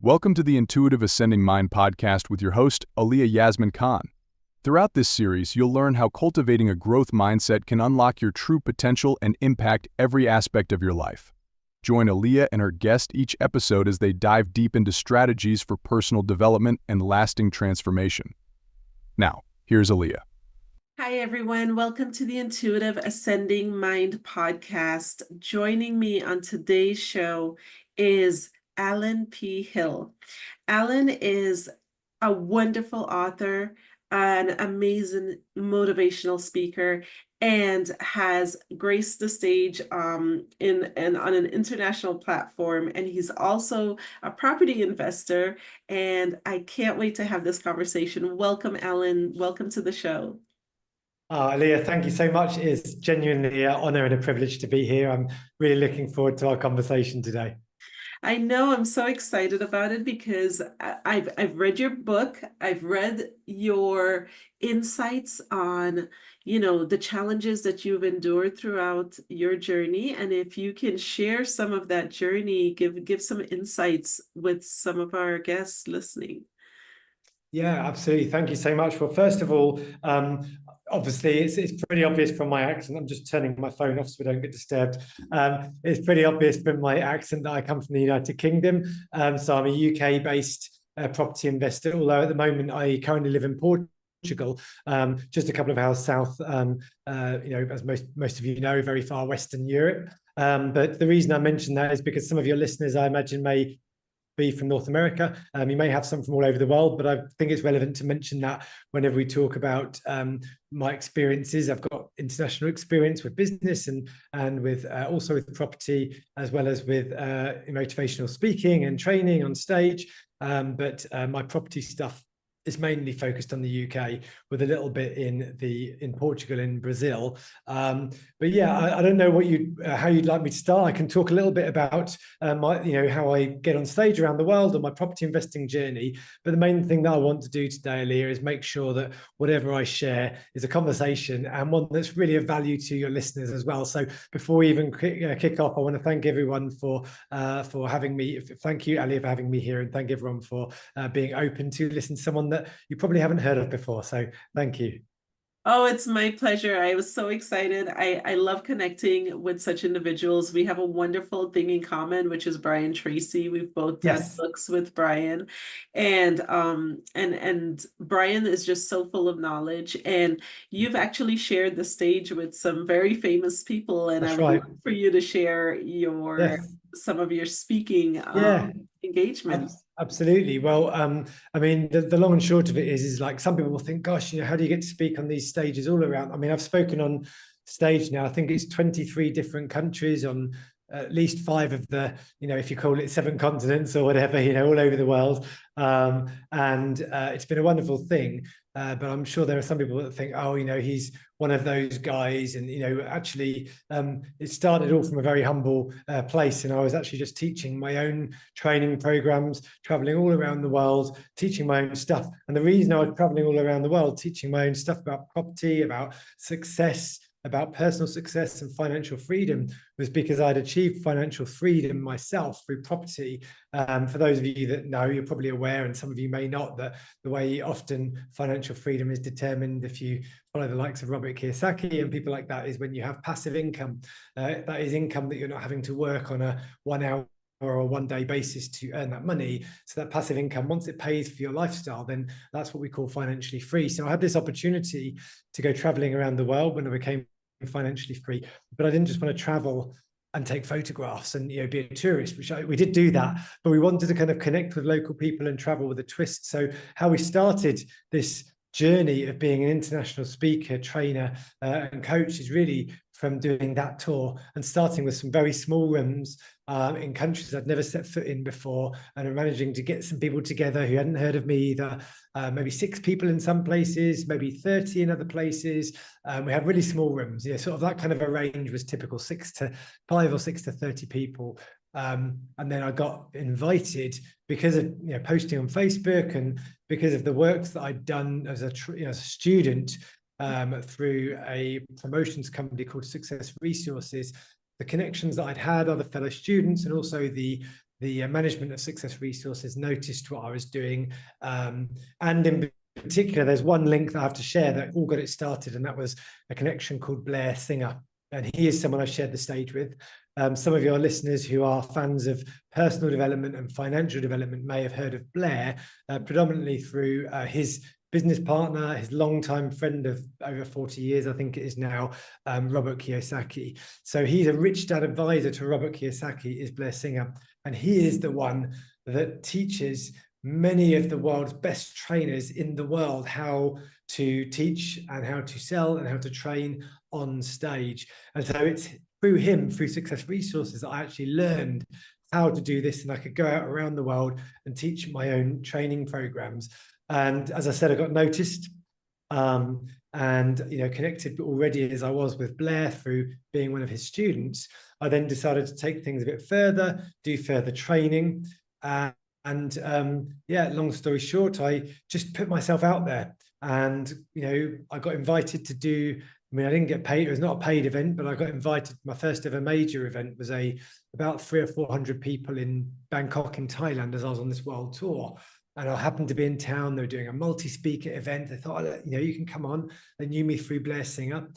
Welcome to the Intuitive Ascending Mind podcast with your host, Alia Yasmin Khan. Throughout this series, you'll learn how cultivating a growth mindset can unlock your true potential and impact every aspect of your life. Join Alia and her guest each episode as they dive deep into strategies for personal development and lasting transformation. Now, here's Alia. Hi, everyone. Welcome to the Intuitive Ascending Mind podcast. Joining me on today's show is Allan P. Hill. Allan is a wonderful author, an amazing motivational speaker, and has graced the stage on an international platform. And he's also a property investor. And I can't wait to have this conversation. Welcome, Allan. Welcome to the show. Alia, thank you so much. It's genuinely an honor and a privilege to be here. I'm really looking forward to our conversation today. I know, I'm so excited about it because I've read your book. I've read your insights on, the challenges that you've endured throughout your journey. And if you can share some of that journey, give some insights with some of our guests listening. Yeah, absolutely. Thank you so much. Well, first of all, obviously, it's pretty obvious from my accent. I'm just turning my phone off so we don't get disturbed. It's pretty obvious from my accent that I come from the United Kingdom. So I'm a UK-based property investor, although at the moment I currently live in Portugal, just a couple of hours south, as most of you know, very far Western Europe. But the reason I mention that is because some of your listeners, I imagine, may be from North America. You may have some from all over the world, but I think it's relevant to mention that whenever we talk about my experiences. I've got international experience with business and with also with property, as well as with motivational speaking and training on stage. But my property stuff is mainly focused on the UK, with a little bit in Portugal and Brazil. But yeah, I don't know how you'd like me to start. I can talk a little bit about how I get on stage around the world on my property investing journey. But the main thing that I want to do today, Alia, is make sure that whatever I share is a conversation and one that's really of value to your listeners as well. So before we even kick off, I want to thank everyone for having me. Thank you, Alia, for having me here, and thank everyone for being open to listen to someone that you probably haven't heard of before. So thank you. Oh, it's my pleasure. I was so excited. I love connecting with such individuals. We have a wonderful thing in common, which is Brian Tracy. We've both done books with Brian. And Brian is just so full of knowledge. And you've actually shared the stage with some very famous people. And That's I would right. love for you to share some of your speaking engagements. Absolutely. Well, I mean, the long and short of it is like some people will think, gosh, how do you get to speak on these stages all around? I mean, I've spoken on stage now, I think it's 23 different countries on at least 5 of the, if you call it 7 continents or whatever, all over the world. And it's been a wonderful thing. But I'm sure there are some people that think, oh, he's one of those guys. And, actually, it started all from a very humble place. And I was actually just teaching my own training programs, traveling all around the world, teaching my own stuff. And the reason I was traveling all around the world, teaching my own stuff about property, about success, about personal success and financial freedom, was because I'd achieved financial freedom myself through property. For those of you that know, you're probably aware, and some of you may not, that the way often financial freedom is determined, if you follow the likes of Robert Kiyosaki and people like that, is when you have passive income. That is income that you're not having to work on a 1 hour or a 1 day basis to earn that money. So that passive income, once it pays for your lifestyle, then that's what we call financially free. So I had this opportunity to go traveling around the world when I became financially free, but I didn't just want to travel and take photographs and be a tourist, which we did do that, but we wanted to kind of connect with local people and travel with a twist. So how we started this journey of being an international speaker, trainer, and coach is really from doing that tour and starting with some very small rooms in countries I'd never set foot in before, and managing to get some people together who hadn't heard of me either. Maybe 6 people in some places, maybe 30 in other places. We had really small rooms. Sort of that kind of a range was typical, 6 to 5 or 6 to 30 people. And then I got invited because of posting on Facebook and because of the works that I'd done as a student through a promotions company called Success Resources. The connections that I'd had, other fellow students, and also the the management of success resources noticed what I was doing. And in particular, there's one link that I have to share that all got it started, and that was a connection called Blair Singer. And he is someone I've shared the stage with. Some of your listeners who are fans of personal development and financial development may have heard of Blair, predominantly through his business partner, his longtime friend of over 40 years, I think it is now, Robert Kiyosaki. So he's a rich dad advisor to Robert Kiyosaki, is Blair Singer. And he is the one that teaches many of the world's best trainers in the world how to teach and how to sell and how to train on stage. And so it's through him, through Success Resources, that I actually learned how to do this, and I could go out around the world and teach my own training programs. And as I said, I got noticed and connected already as I was with Blair through being one of his students. I then decided to take things a bit further, do further training. Long story short, I just put myself out there, and I got invited to do. I mean, I didn't get paid. It was not a paid event, but I got invited. My first ever major event was about 300 or 400 people in Bangkok in Thailand as I was on this world tour. And I happened to be in town. They were doing a multi-speaker event. They thought, you can come on. They knew me through Blair Singer.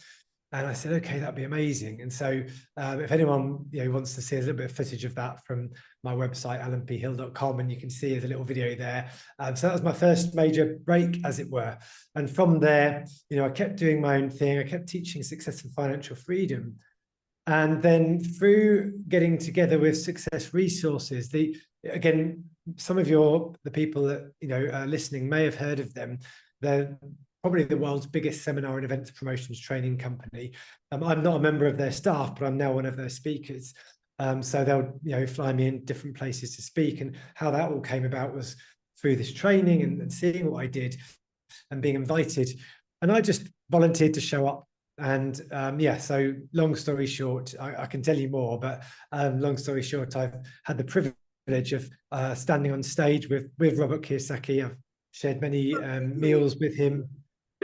And I said, okay, that'd be amazing. And so if anyone wants to see a little bit of footage of that from my website, allanphill.com, and you can see there's a little video there. So that was my first major break, as it were. And from there, I kept doing my own thing. I kept teaching success and financial freedom. And then through getting together with Success Resources, some of the people that are listening may have heard of them. They're probably the world's biggest seminar and events promotions training company. I'm not a member of their staff, but I'm now one of their speakers. So they'll fly me in different places to speak. And how that all came about was through this training and seeing what I did and being invited. And I just volunteered to show up. And so long story short, I can tell you more, but long story short, I've had the privilege of standing on stage with Robert Kiyosaki. I've shared many meals with him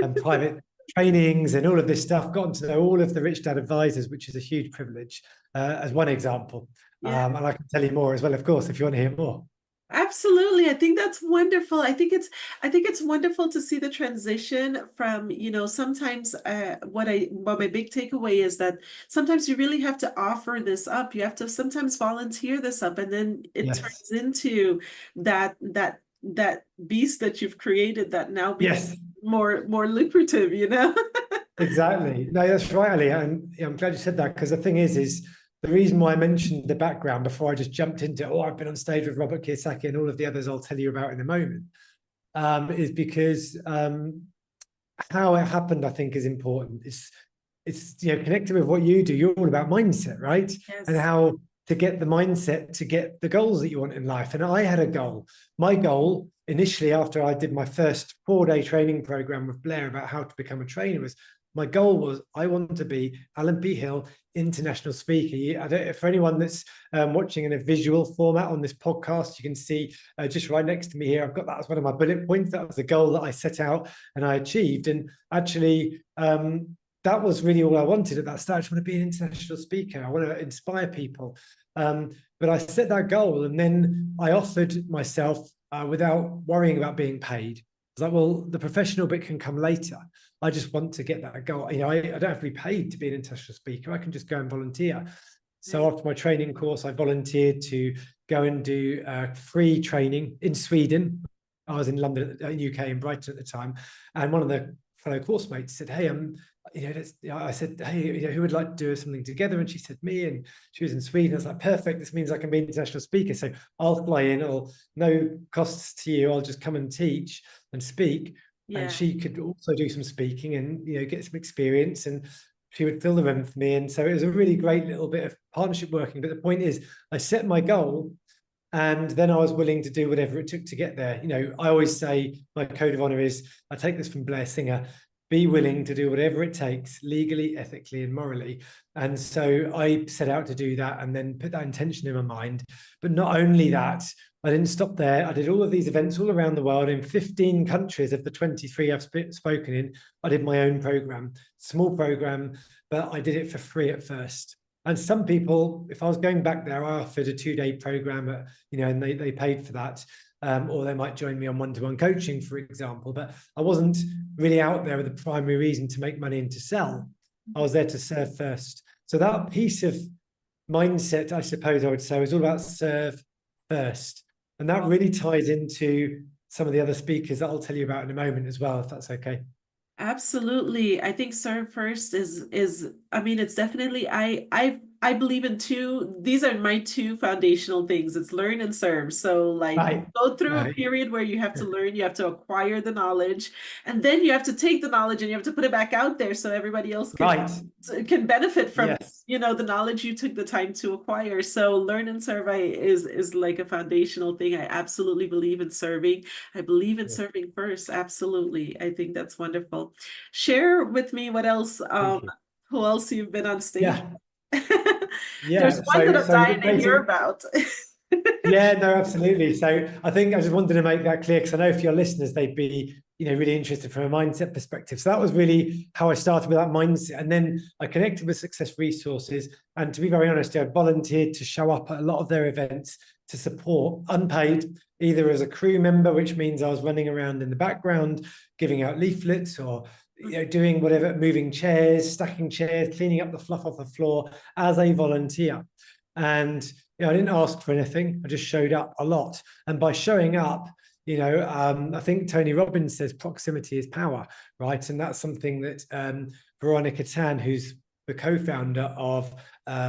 and private trainings and all of this stuff, gotten to know all of the Rich Dad advisors, which is a huge privilege, as one example. Yeah. And I can tell you more as well, of course, if you want to hear more. Absolutely. I think that's wonderful. I think it's wonderful to see the transition from, sometimes what my big takeaway is that sometimes you really have to offer this up. You have to sometimes volunteer this up, and then it turns into that beast that you've created that now becomes more lucrative, Exactly. No, that's right, Ali. And I'm glad you said that, because the thing is the reason why I mentioned the background before I just jumped into, I've been on stage with Robert Kiyosaki and all of the others I'll tell you about in a moment, is because how it happened, I think, is important. It's connected with what you do. You're all about mindset, right? Yes. And how to get the mindset to get the goals that you want in life. And I had a goal. My goal initially, after I did my first 4-day training program with Blair about how to become a trainer, was my goal was I want to be Allan P. Hill, international speaker. For anyone that's watching in a visual format on this podcast, you can see just right next to me here, I've got that as one of my bullet points. That was the goal that I set out and I achieved. And actually, that was really all I wanted at that stage. I want to be an international speaker. I want to inspire people. But I set that goal, and then I offered myself without worrying about being paid. I was like, well, the professional bit can come later. I just want to get that goal. I don't have to be paid to be an international speaker. I can just go and volunteer. So after my training course, I volunteered to go and do free training in Sweden. I was in London, UK, in Brighton at the time. And one of the fellow course mates said, hey, I said, hey, who would like to do something together? And she said, me. And she was in Sweden. I was like, perfect. This means I can be an international speaker. So I'll fly in. It'll no costs to you. I'll just come and teach and speak. Yeah. And she could also do some speaking and get some experience, and she would fill the room for me. And so it was a really great little bit of partnership working. But the point is, I set my goal, and then I was willing to do whatever it took to get there. I always say my code of honor is, I take this from Blair Singer, be willing to do whatever it takes, legally, ethically, and morally. And so I set out to do that, and then put that intention in my mind. But not only that, I didn't stop there. I did all of these events all around the world in 15 countries of the 23 I've spoken in. I did my own program, small program, but I did it for free at first. And some people, if I was going back there, I offered a 2-day program, and they paid for that. Or they might join me on one-to-one coaching, for example. But I wasn't really out there with the primary reason to make money and to sell. I was there to serve first. So that piece of mindset, I suppose I would say, was all about serve first. And that really ties into some of the other speakers that I'll tell you about in a moment as well, if that's okay. Absolutely. I think serve first is I mean, it's definitely I believe in these are my two foundational things. It's learn and serve. So like Right. go through a Right. period where you have to learn, you have to acquire the knowledge, and then you have to take the knowledge and you have to put it back out there so everybody else Right. can benefit from Yes. the knowledge you took the time to acquire. So learn and serve is like a foundational thing. I absolutely believe in serving. I believe in Yeah. serving first. Absolutely. I think that's wonderful. Share with me what else, Thank you. who else you've been on stage. Yeah. There's Yeah. one that I'm So dying to hear about. yeah, no, absolutely. So I think I just wanted to make that clear because I know for your listeners, they'd be, really interested from a mindset perspective. So that was really how I started with that mindset. And then I connected with Success Resources. And to be very honest, I volunteered to show up at a lot of their events to support, unpaid, either as a crew member, which means I was running around in the background, giving out leaflets or doing whatever, moving chairs, stacking chairs, cleaning up the fluff off the floor as a volunteer. And I didn't ask for anything. I just showed up a lot. And by showing up, I think Tony Robbins says proximity is power, right? And that's something that Veronica Tan, who's the co-founder of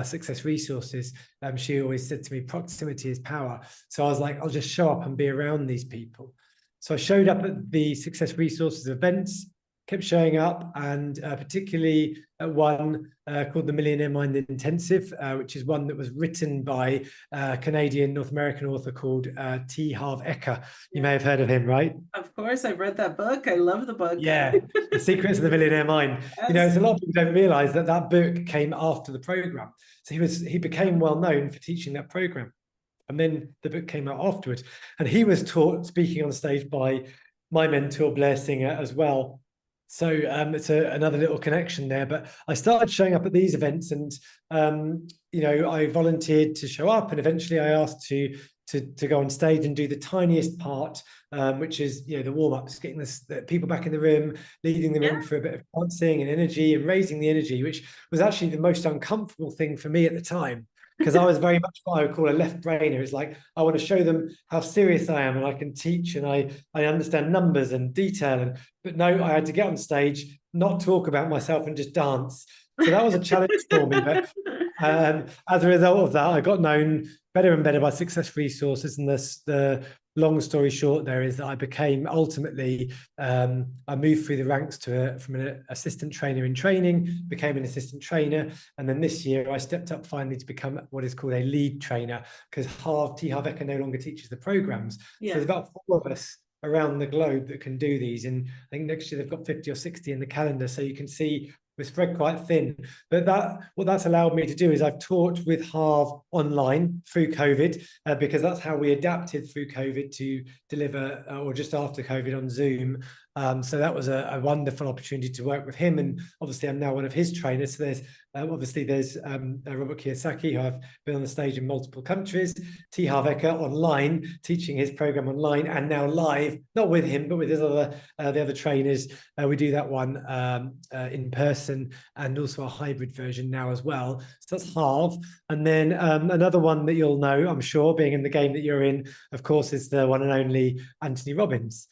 Success Resources, she always said to me, proximity is power. So I was like, I'll just show up and be around these people. So I showed up at the Success Resources events, kept showing up, and particularly at one called the Millionaire Mind Intensive, which is one that was written by a Canadian North American author called T. Harv Eker. You may have heard of him, right? Of course, I've read that book. I love the book. Yeah, The Secrets of the Millionaire Mind. Yes. It's a lot of people don't realize that that book came after the program. So he became well known for teaching that program. And then the book came out afterwards. And he was taught speaking on stage by my mentor, Blair Singer, as well. So it's another little connection there. But I started showing up at these events, and I volunteered to show up, and eventually I asked to go on stage and do the tiniest part, which is the warm-ups, getting the people back in the room, leading the room for a bit of dancing and energy and raising the energy, which was actually the most uncomfortable thing for me at the time. Because I was very much what I would call a left brainer. It's like, I want to show them how serious I am and I can teach and I understand numbers and detail. But no, I had to get on stage, not talk about myself and just dance. So that was a challenge for me. But as a result of that, I got known better and better by Success Resources. And the long story short there is that I became ultimately, I moved through the ranks from an assistant trainer in training, became an assistant trainer. And then this year I stepped up finally to become what is called a lead trainer, because T. Harv Eker no longer teaches the programs. So there's about 4 of us around the globe that can do these. And I think next year they've got 50 or 60 in the calendar. So you can see we're spread quite thin. But what that's allowed me to do is I've taught with Harv online through COVID, because that's how we adapted through COVID to deliver, or just after COVID, on Zoom. So that was a wonderful opportunity to work with him. And obviously I'm now one of his trainers. So there's Robert Kiyosaki, who I've been on the stage in multiple countries, T. Harv Eker online, teaching his program online, and now live, not with him, but with the other trainers. We do that one in person, and also a hybrid version now as well. So that's Harv. And then another one that you'll know, I'm sure, being in the game that you're in, of course, is the one and only Anthony Robbins.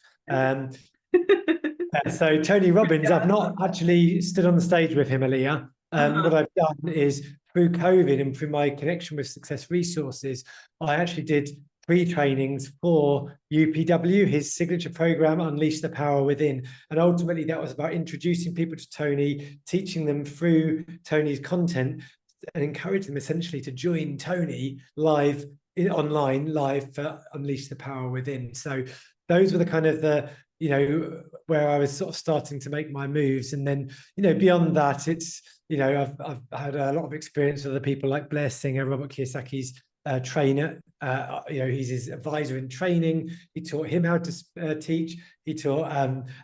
So Tony Robbins, I've not actually stood on the stage with him, Alia. What I've done is, through COVID and through my connection with Success Resources, I actually did 3 trainings for UPW, his signature program, Unleash the Power Within. And ultimately that was about introducing people to Tony, teaching them through Tony's content, and encourage them essentially to join Tony live, online live, for Unleash the Power Within. So those were the kind of where I was sort of starting to make my moves. And then, beyond that, it's, I've had a lot of experience with other people like Blair Singer, Robert Kiyosaki's trainer. He's his advisor in training. He taught him how to teach. He taught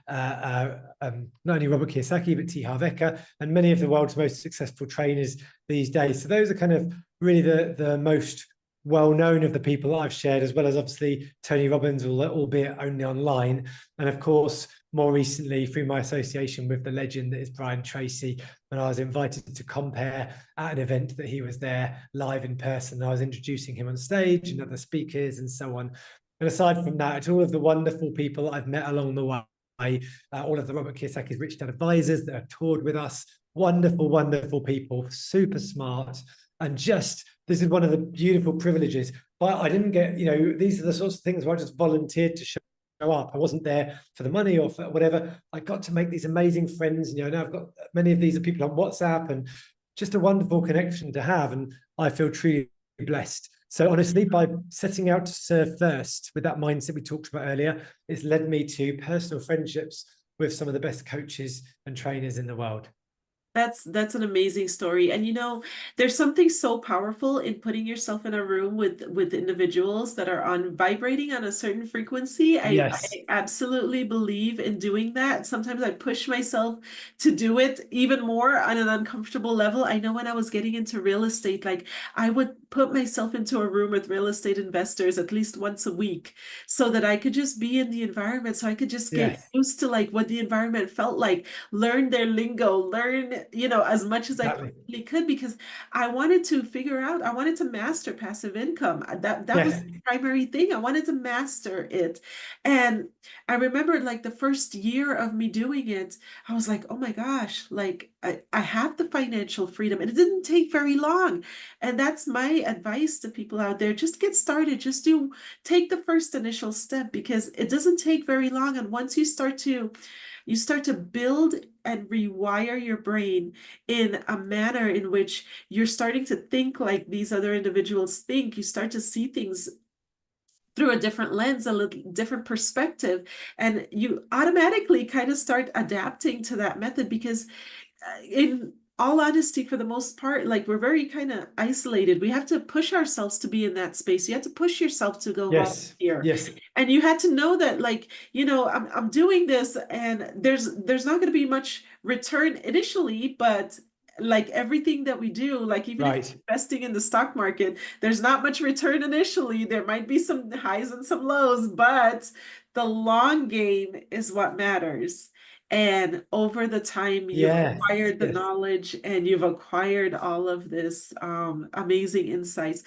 not only Robert Kiyosaki, but T. Harv Eker and many of the world's most successful trainers these days. So those are kind of really the most well-known of the people I've shared, as well as obviously Tony Robbins, albeit only online. And of course, more recently, through my association with the legend that is Brian Tracy, when I was invited to compare at an event that he was there live in person. I was introducing him on stage and other speakers and so on. And aside from that, it's all of the wonderful people I've met along the way, all of the Robert Kiyosaki's Rich Dad advisors that have toured with us, wonderful, wonderful people, super smart. And just, this is one of the beautiful privileges. But I didn't get, these are the sorts of things where I just volunteered to show up. I wasn't there for the money or for whatever. I got to make these amazing friends. Now I've got many of these are people on WhatsApp, and just a wonderful connection to have. And I feel truly blessed. So honestly, by setting out to serve first with that mindset we talked about earlier, it's led me to personal friendships with some of the best coaches and trainers in the world. That's an amazing story. And there's something so powerful in putting yourself in a room with individuals that are vibrating on a certain frequency. Yes. I absolutely believe in doing that. Sometimes I push myself to do it even more on an uncomfortable level. I know when I was getting into real estate, like I would put myself into a room with real estate investors at least once a week so that I could just be in the environment, so I could just get used to like what the environment felt like, learn their lingo, learn as much as I possibly could, because I wanted to I wanted to master passive income. That was the primary thing. I wanted to master it. And I remember like the first year of me doing it, I was like, oh my gosh, like I have the financial freedom, and it didn't take very long. And that's my advice to people out there. Just get started. Just take the first initial step, because it doesn't take very long. And once you start to build and rewire your brain in a manner in which you're starting to think like these other individuals think, you start to see things through a different lens, a little different perspective, and you automatically kind of start adapting to that method. Because in all honesty, for the most part, like we're very kind of isolated. We have to push ourselves to be in that space. You have to push yourself to go volunteer. Yes. And you had to know that, like, I'm doing this, and there's not going to be much return initially, but like everything that we do, like even if you're investing in the stock market, there's not much return initially. There might be some highs and some lows, but the long game is what matters. And over the time, you've acquired the knowledge, and you've acquired all of this amazing insights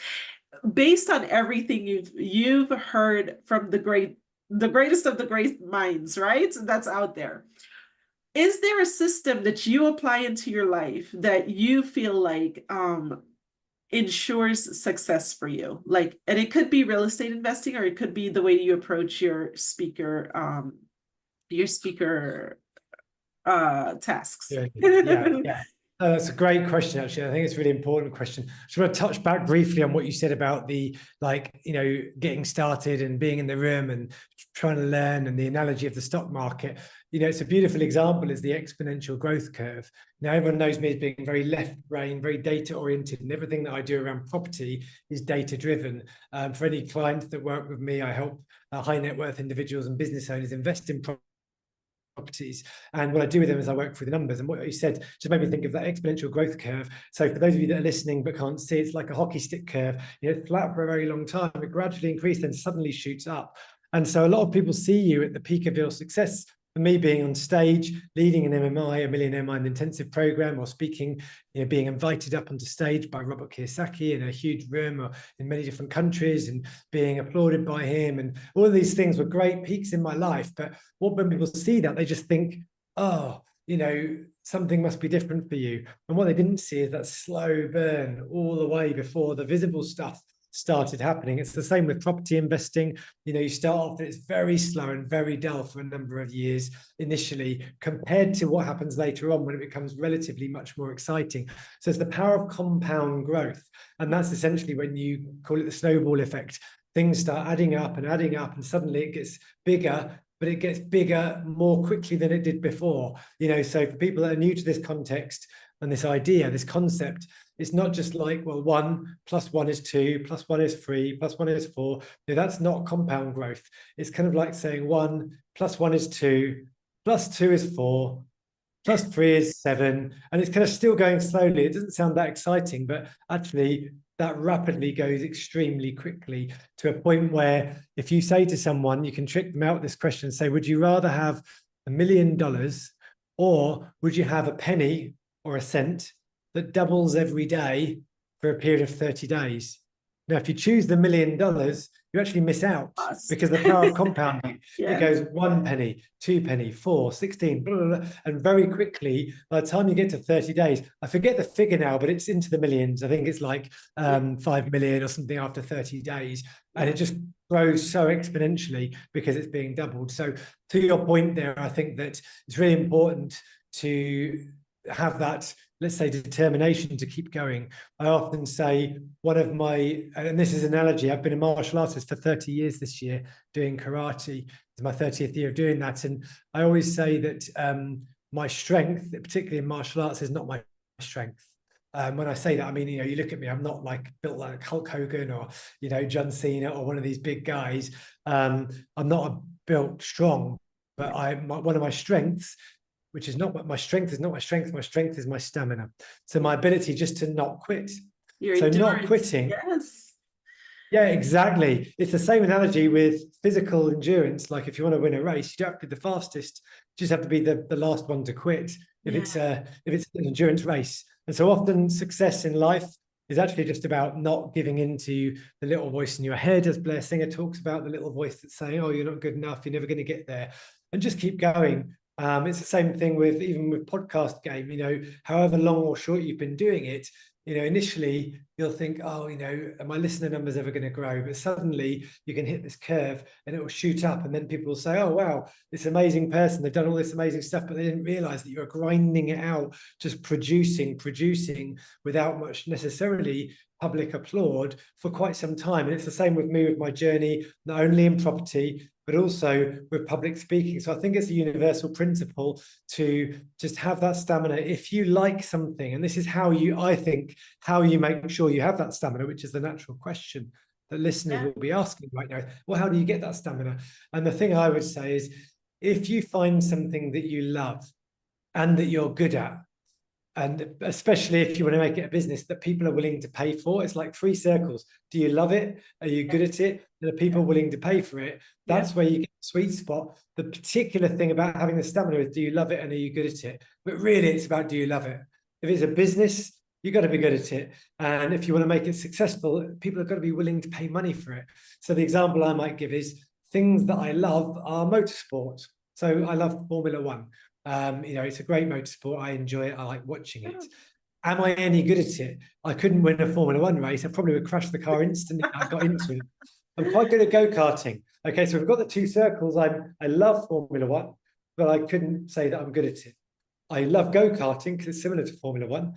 based on everything you've heard from the greatest of the great minds, right? That's out there. Is there a system that you apply into your life that you feel like ensures success for you? Like, and it could be real estate investing, or it could be the way you approach your speaker tasks. That's a great question, actually. I think it's a really important question. I just want to touch back briefly on what you said about the, getting started and being in the room and trying to learn, and the analogy of the stock market. It's a beautiful example, is the exponential growth curve. Now, everyone knows me as being very left brain, very data oriented, and everything that I do around property is data driven. For any clients that work with me, I help high net worth individuals and business owners invest in properties. And what I do with them is I work through the numbers. And what you said just made me think of that exponential growth curve. So for those of you that are listening but can't see, it's like a hockey stick curve. It's flat for a very long time. It gradually increases and suddenly shoots up. And so a lot of people see you at the peak of your success. For me, being on stage, leading an MMI, a Millionaire Mind Intensive program, or speaking, being invited up onto stage by Robert Kiyosaki in a huge room or in many different countries, and being applauded by him, and all of these things were great peaks in my life. But when people see that, they just think, oh, something must be different for you. And what they didn't see is that slow burn all the way before the visible stuff started happening. It's the same with property investing. You start off, it's very slow and very dull for a number of years initially, compared to what happens later on when it becomes relatively much more exciting. So it's the power of compound growth. And that's essentially when you call it the snowball effect. Things start adding up, and suddenly it gets bigger, but it gets bigger more quickly than it did before. So for people that are new to this context, and this idea, this concept. It's not just like, well, 1 + 1 is 2, + 1 is 3, + 1 is 4. No, that's not compound growth. It's kind of like saying 1 + 1 is 2, + 2 is 4, + 3 is 7. And it's kind of still going slowly. It doesn't sound that exciting, but actually that rapidly goes extremely quickly to a point where if you say to someone, you can trick them out with this question, say, would you rather have $1 million or would you have a penny or a cent that doubles every day for a period of 30 days? Now, if you choose the $1 million, you actually miss out because the power of compounding, it goes 1 penny, 2 penny, 4, 16, blah, blah, blah, and very quickly, by the time you get to 30 days, I forget the figure now, but it's into the millions. I think it's like 5 million or something after 30 days. And it just grows so exponentially because it's being doubled. So to your point there, I think that it's really important to have that, let's say, determination to keep going. I often say one of my, and this is an analogy, I've been a martial artist for 30 years this year doing karate. It's my 30th year of doing that. And I always say that my strength, particularly in martial arts, is not my strength. When I say that, I mean, you look at me, I'm not like built like Hulk Hogan or, John Cena or one of these big guys. I'm not built strong, but one of my strengths, which is not my strength, is not my strength. My strength is my stamina. So my ability just to not quit. Your so endurance. Not quitting. Yes. Yeah, exactly. It's the same analogy with physical endurance. Like if you want to win a race, you don't have to be the fastest. You just have to be the last one to quit if it's an endurance race. And so often success in life is actually just about not giving into the little voice in your head, as Blair Singer talks about, the little voice that's saying, oh, you're not good enough, you're never going to get there. And just keep going. It's the same thing with even with podcast game, however long or short you've been doing it, initially you'll think, oh, are my listener numbers ever going to grow? But suddenly you can hit this curve and it will shoot up. And then people will say, oh, wow, this amazing person, they've done all this amazing stuff, but they didn't realize that you're grinding it out, just producing without much necessarily public applaud for quite some time. And it's the same with me with my journey, not only in property, but also with public speaking. So I think it's a universal principle to just have that stamina. If you like something, and this is how you make sure you have that stamina, which is the natural question that listeners will be asking right now. Well, how do you get that stamina? And the thing I would say is, if you find something that you love and that you're good at, and especially if you want to make it a business that people are willing to pay for, it's like 3 circles. Do you love it? Are you good at it? Are people willing to pay for it? That's where you get the sweet spot. The particular thing about having the stamina is, do you love it and are you good at it? But really, it's about, do you love it? If it's a business, you've got to be good at it. And if you want to make it successful, people have got to be willing to pay money for it. So the example I might give is things that I love are motorsport. So I love Formula One. It's a great motorsport. I enjoy it. I like watching it. Am I any good at it? I couldn't win a Formula One race. I probably would crash the car instantly. I got into it. I'm quite good at go-karting. Okay, so we've got the 2 circles. I love Formula One, but I couldn't say that I'm good at it. I love go-karting because it's similar to Formula One,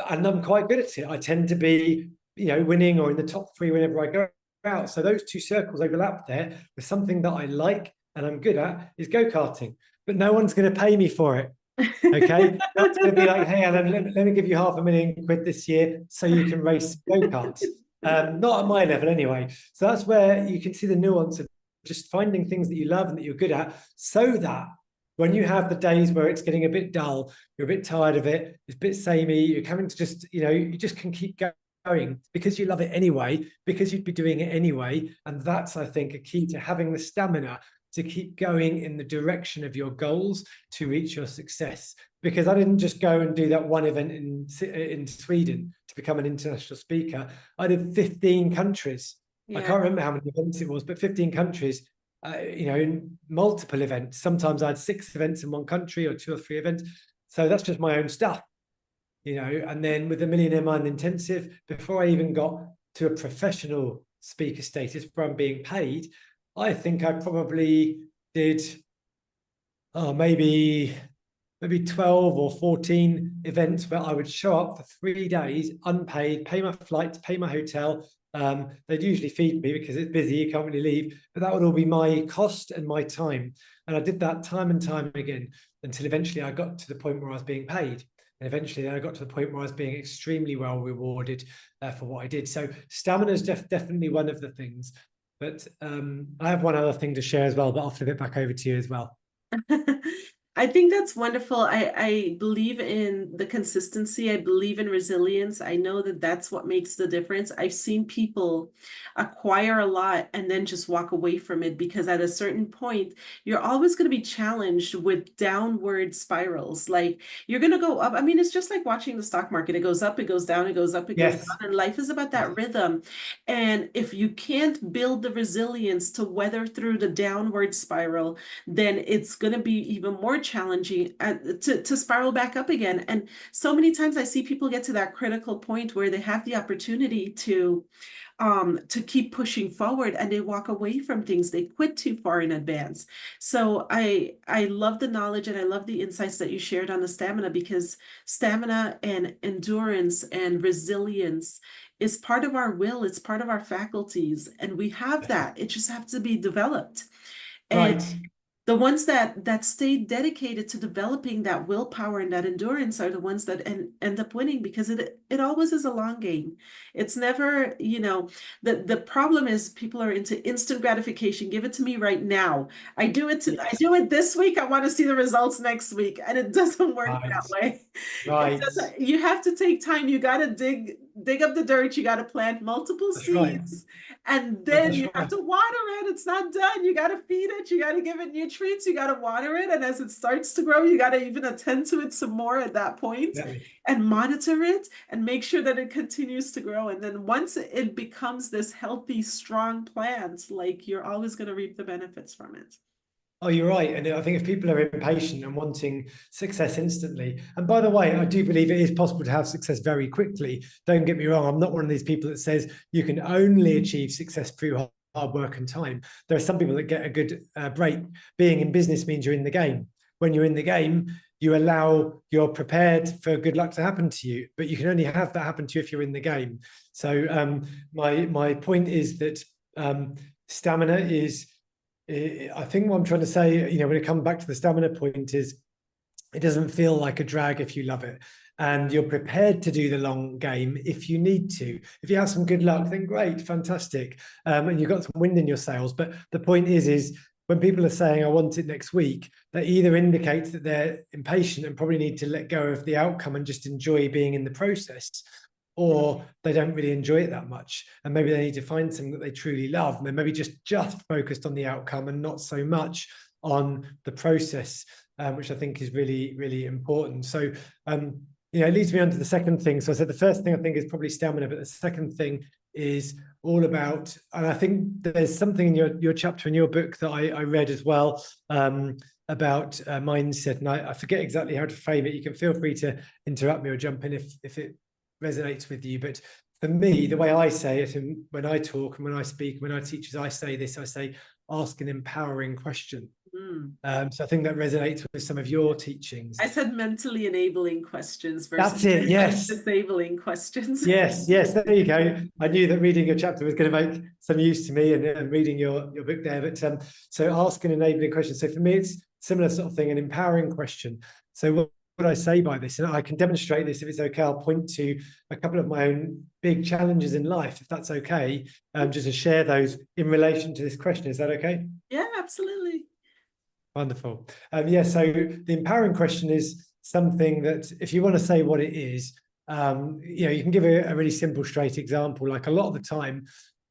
and I'm quite good at it. I tend to be, winning or in the top 3 whenever I go out. So those 2 circles overlap there with something that I like and I'm good at is go-karting. But no one's going to pay me for it. Okay, that's going to be like, hey, Alan, let me give you £500,000 this year so you can race go-karts. Not at my level anyway. So that's where you can see the nuance of just finding things that you love and that you're good at, so that when you have the days where it's getting a bit dull, you're a bit tired of it, it's a bit samey, you're coming to just, you just can keep going because you love it anyway, because you'd be doing it anyway. And that's, I think, a key to having the stamina to keep going in the direction of your goals to reach your success. Because I didn't just go and do that one event in Sweden to become an international speaker. I did 15 countries. I can't remember how many events it was, but 15 countries, in multiple events. Sometimes I had 6 events in one country or 2 or 3 events. So that's just my own stuff, and then with the Millionaire Mind Intensive, before I even got to a professional speaker status where I'm being paid, I think I probably did maybe 12 or 14 events where I would show up for 3 days unpaid, pay my flights, pay my hotel. They'd usually feed me because it's busy, you can't really leave, but that would all be my cost and my time. And I did that time and time again until eventually I got to the point where I was being paid. And eventually then I got to the point where I was being extremely well rewarded for what I did. So stamina is definitely one of the things. But I have one other thing to share as well, but I'll flip it back over to you as well. I think that's wonderful. I believe in the consistency. I believe in resilience. I know that that's what makes the difference. I've seen people acquire a lot and then just walk away from it because at a certain point, you're always going to be challenged with downward spirals. Like you're going to go up. I mean, it's just like watching the stock market. It goes up, it goes down, it goes up, it goes Yes. down. And life is about that rhythm. And if you can't build the resilience to weather through the downward spiral, then it's going to be even more challenging to spiral back up again. And so many times I see people get to that critical point where they have the opportunity to keep pushing forward and they walk away from things. They quit too far in advance. So I love the knowledge and I love the insights that you shared on the stamina, because stamina and endurance and resilience is part of our will, it's part of our faculties, and we have that. It just has to be developed. And Right. the ones that stay dedicated to developing that willpower and that endurance are the ones that end up winning, because it always is a long game. It's never, the problem is people are into instant gratification. Give it to me right now. I Yes. do it this week. I want to see the results next week. And it doesn't work Right. that way. It Right. doesn't, you have to take time. You got to dig up the dirt. You got to plant multiple That's right. seeds. And then That's you have right. to water it. It's not done. You got to feed it. You got to give it nutrients. You got to water it. And as it starts to grow, you got to even attend to it some more at that point Yeah. and monitor it and make sure that it continues to grow. And then once it becomes this healthy, strong plant, like you're always going to reap the benefits from it. Oh, you're right. And I think if people are impatient and wanting success instantly, and by the way, I do believe it is possible to have success very quickly. Don't get me wrong. I'm not one of these people that says you can only achieve success through hard work and time. There are some people that get a good break. Being in business means you're in the game. When you're in the game, you're prepared for good luck to happen to you, but you can only have that happen to you if you're in the game. So my point is that stamina is, I think what I'm trying to say, when it comes back to the stamina point, is it doesn't feel like a drag if you love it. And you're prepared to do the long game if you need to. If you have some good luck, then great, fantastic. And you've got some wind in your sails. But the point is when people are saying, I want it next week, that either indicates that they're impatient and probably need to let go of the outcome and just enjoy being in the process, or they don't really enjoy it that much, and maybe they need to find something that they truly love, and they're maybe just focused on the outcome and not so much on the process, which I think is really, really important. So it leads me on to the second thing. So I said the first thing I think is probably stamina, but the second thing is all about, and I think there's something in your chapter in your book that I read as well, about mindset, and I forget exactly how to frame it. You can feel free to interrupt me or jump in if it resonates with you. But for me, the way I say it, and when I talk and when I speak, when I teach, I say this, I say, ask an empowering question. So I think that resonates with some of your teachings. I said mentally enabling questions versus That's it. Yes. disabling questions. Yes. There you go. I knew that reading your chapter was going to make some use to me, and reading your book there. But so ask an enabling question. So for me, it's similar sort of thing, an empowering question. So what I say by this, and I can demonstrate this if it's okay, I'll point to a couple of my own big challenges in life, if that's okay, just to share those in relation to this question. Is that okay? Yeah, absolutely. Wonderful. So the empowering question is something that, if you want to say what it is, you can give a really simple, straight example. Like a lot of the time,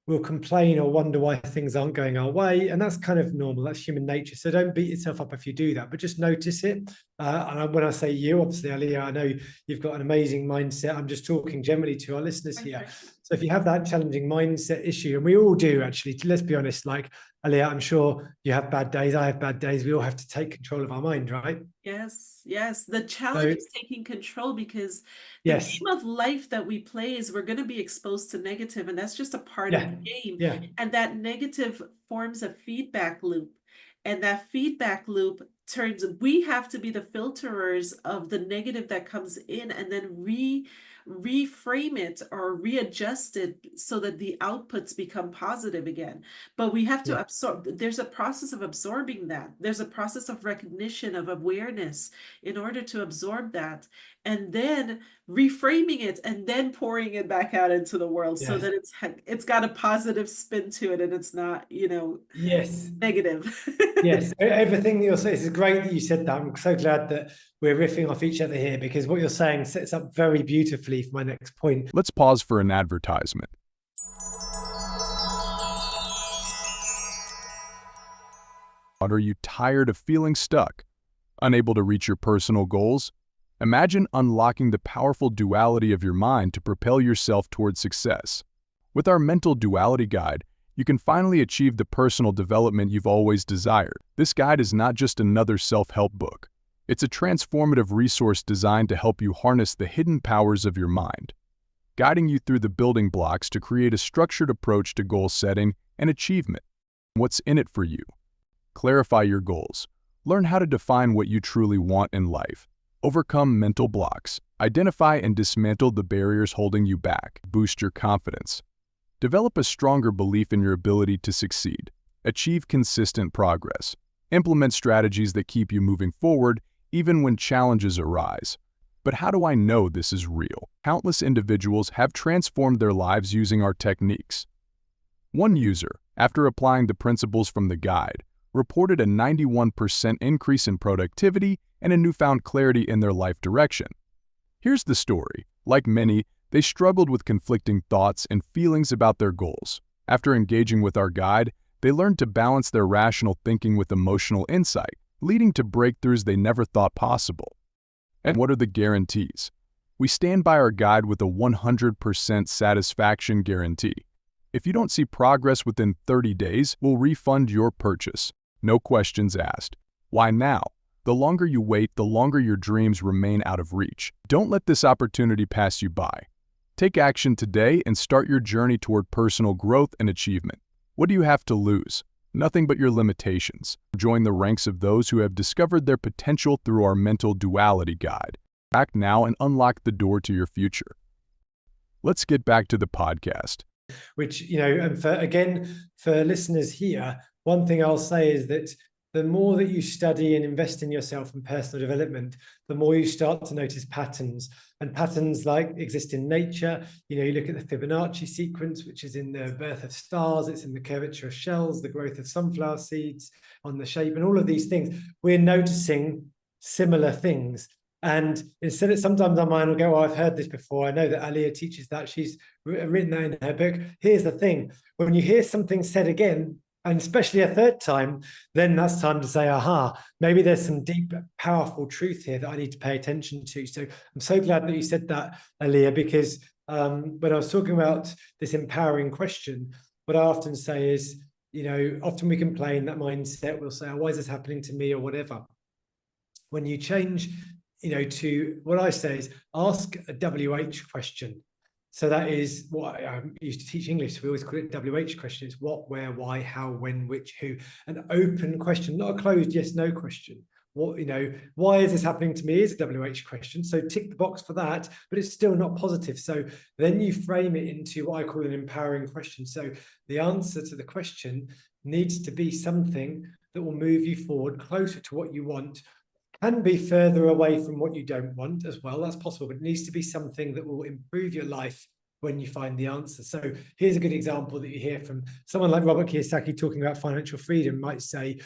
we'll complain or wonder why things aren't going our way, and that's kind of normal. That's human nature. So don't beat yourself up if you do that, but just notice it. And when I say you, obviously, Alia, I know you've got an amazing mindset. I'm just talking generally to our listeners here. So if you have that challenging mindset issue, and we all do, actually, let's be honest, like Alia, I'm sure you have bad days. I have bad days. We all have to take control of our mind, right? Yes. The challenge is taking control, because the game of life that we play is we're going to be exposed to negative, and that's just a part of the game. Yeah. And that negative forms a feedback loop. And that feedback loop we have to be the filterers of the negative that comes in, and then reframe it or readjust it so that the outputs become positive again. But we have to absorb, there's a process of absorbing that. There's a process of recognition, of awareness in order to absorb that. And then reframing it and then pouring it back out into the world so Yes. that it's got a positive spin to it and it's not, Yes. negative. Yes. Everything that you're saying is great that you said that. I'm so glad that we're riffing off each other here, because what you're saying sets up very beautifully for my next point. Let's pause for an advertisement. Are you tired of feeling stuck? Unable to reach your personal goals? Imagine unlocking the powerful duality of your mind to propel yourself towards success. With our mental duality guide, you can finally achieve the personal development you've always desired. This guide is not just another self-help book. It's a transformative resource designed to help you harness the hidden powers of your mind, guiding you through the building blocks to create a structured approach to goal setting and achievement. What's in it for you? Clarify your goals. Learn how to define what you truly want in life. Overcome mental blocks. Identify and dismantle the barriers holding you back. Boost your confidence. Develop a stronger belief in your ability to succeed. Achieve consistent progress. Implement strategies that keep you moving forward even when challenges arise. But how do I know this is real? Countless individuals have transformed their lives using our techniques. One user, after applying the principles from the guide, reported a 91% increase in productivity and a newfound clarity in their life direction. Here's the story. Like many, they struggled with conflicting thoughts and feelings about their goals. After engaging with our guide, they learned to balance their rational thinking with emotional insight, leading to breakthroughs they never thought possible. And what are the guarantees? We stand by our guide with a 100% satisfaction guarantee. If you don't see progress within 30 days, we'll refund your purchase. No questions asked. Why now? The longer you wait, the longer your dreams remain out of reach. Don't let this opportunity pass you by. Take action today and start your journey toward personal growth and achievement. What do you have to lose? Nothing but your limitations. Join the ranks of those who have discovered their potential through our mental duality guide. Act now and unlock the door to your future. Let's get back to the podcast. Which, and for listeners here, one thing I'll say is that the more that you study and invest in yourself and personal development, the more you start to notice patterns. And patterns like exist in nature. You look at the Fibonacci sequence, which is in the birth of stars, it's in the curvature of shells, the growth of sunflower seeds, on the shape, and all of these things. We're noticing similar things. And instead of, sometimes our mind will go, oh, I've heard this before. I know that Alia teaches that. She's written that in her book. Here's the thing. When you hear something said again, and especially a third time, then that's time to say, aha, maybe there's some deep, powerful truth here that I need to pay attention to. So I'm so glad that you said that, Alia, because when I was talking about this empowering question, what I often say is, often we complain that mindset, we'll say, oh, why is this happening to me or whatever. When you change, to what I say is ask a WH question. So that is what I used to teach English. So we always call it WH question. It's what, where, why, how, when, which, who. An open question, not a closed yes, no question. What, why is this happening to me is a WH question. So tick the box for that, but it's still not positive. So then you frame it into what I call an empowering question. So the answer to the question needs to be something that will move you forward closer to what you want. Can be further away from what you don't want as well. That's possible, but it needs to be something that will improve your life when you find the answer. So here's a good example that you hear from someone like Robert Kiyosaki talking about financial freedom. Might say,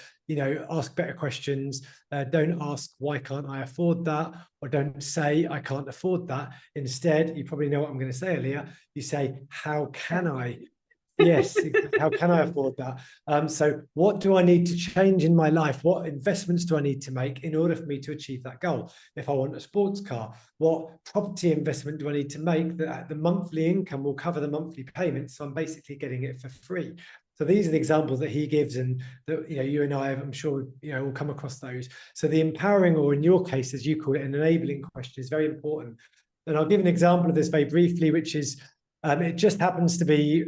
ask better questions. Don't ask, why can't I afford that? Or don't say, I can't afford that. Instead, you probably know what I'm going to say, Alia. You say, how can I? Yes, how can I afford that? So what do I need to change in my life? What investments do I need to make in order for me to achieve that goal? If I want a sports car, what property investment do I need to make that the monthly income will cover the monthly payments? So I'm basically getting it for free. So these are the examples that he gives, and that you and I, I'm sure, will come across those. So the empowering, or in your case, as you call it, an enabling question, is very important. And I'll give an example of this very briefly, which is, it just happens to be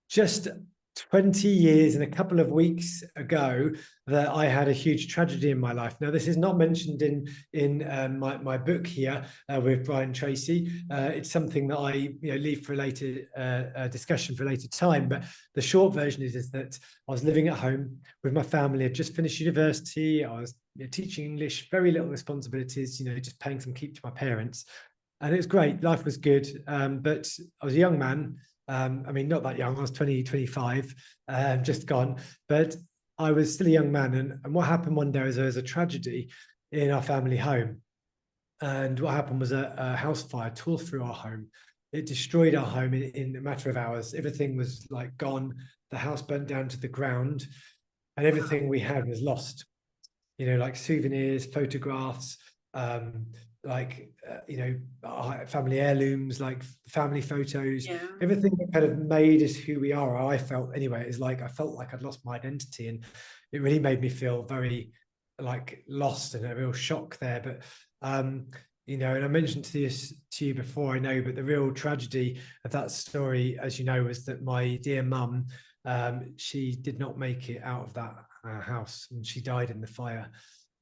just 20 years and a couple of weeks ago that I had a huge tragedy in my life. Now, this is not mentioned in my book here with Brian Tracy. It's something that I leave for a later discussion for a later time. But the short version is that I was living at home with my family. I'd just finished university. I was teaching English, very little responsibilities, just paying some keep to my parents. And it was great. Life was good. But I was a young man. Not that young. I was 25, just gone. But I was still a young man. And what happened one day is there was a tragedy in our family home. And what happened was a house fire tore through our home. It destroyed our home in a matter of hours. Everything was like gone. The house burnt down to the ground. And everything we had was lost. Like souvenirs, photographs, family heirlooms, like family photos, everything that kind of made us who we are. I felt anyway, it's like I felt like I'd lost my identity, and it really made me feel very like lost and a real shock there. But and I mentioned to you before, I know, but the real tragedy of that story, as you know, was that my dear mum, she did not make it out of that house, and she died in the fire.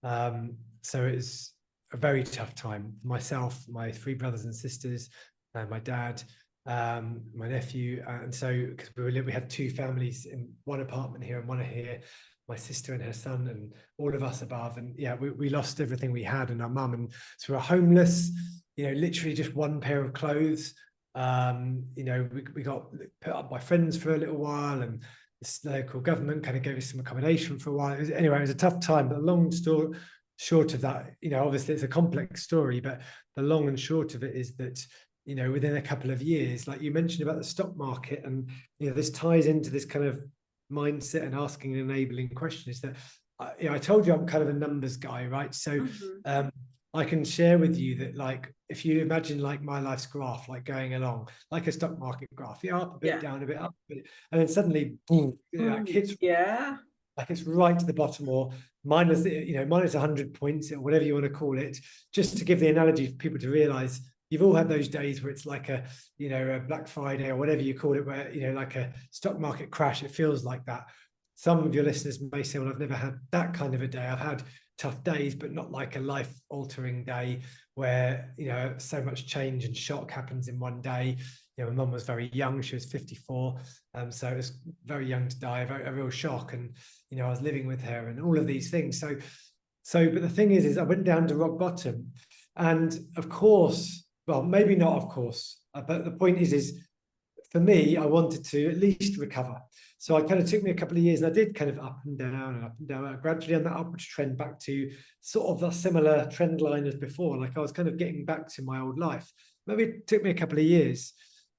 So it was a very tough time. Myself, my 3 brothers and sisters, my dad, my nephew, and so because we had 2 families in one apartment here and one here, my sister and her son, and all of us above, and we lost everything we had, and our mum, and so we're homeless. Literally just one pair of clothes. We got put up by friends for a little while, and this local government kind of gave us some accommodation for a while. It was a tough time, but long story short of that, obviously it's a complex story, but the long and short of it is that, within a couple of years, like you mentioned about the stock market, and, this ties into this kind of mindset and asking an enabling question, is that, I told you I'm kind of a numbers guy, right? So I can share with you that, like, if you imagine like my life's graph, like going along, like a stock market graph, up a bit, down a bit, up a bit, and then suddenly, boom, like hits, like it's right to the bottom, or minus 100 points, or whatever you want to call it. Just to give the analogy for people to realize, you've all had those days where it's like a Black Friday or whatever you call it, where like a stock market crash. It feels like that. Some of your listeners may say, well, I've never had that kind of a day. I've had tough days, but not like a life-altering day where so much change and shock happens in one day. My mum was very young; she was 54, so it was very young to die, a real shock. And I was living with her, and all of these things. So, but the thing is I went down to rock bottom, and of course, well, maybe not, of course, but the point is for me, I wanted to at least recover. So it kind of took me a couple of years, and I did kind of up and down, gradually on that upward trend back to sort of the similar trend line as before. Like I was kind of getting back to my old life. Maybe it took me a couple of years.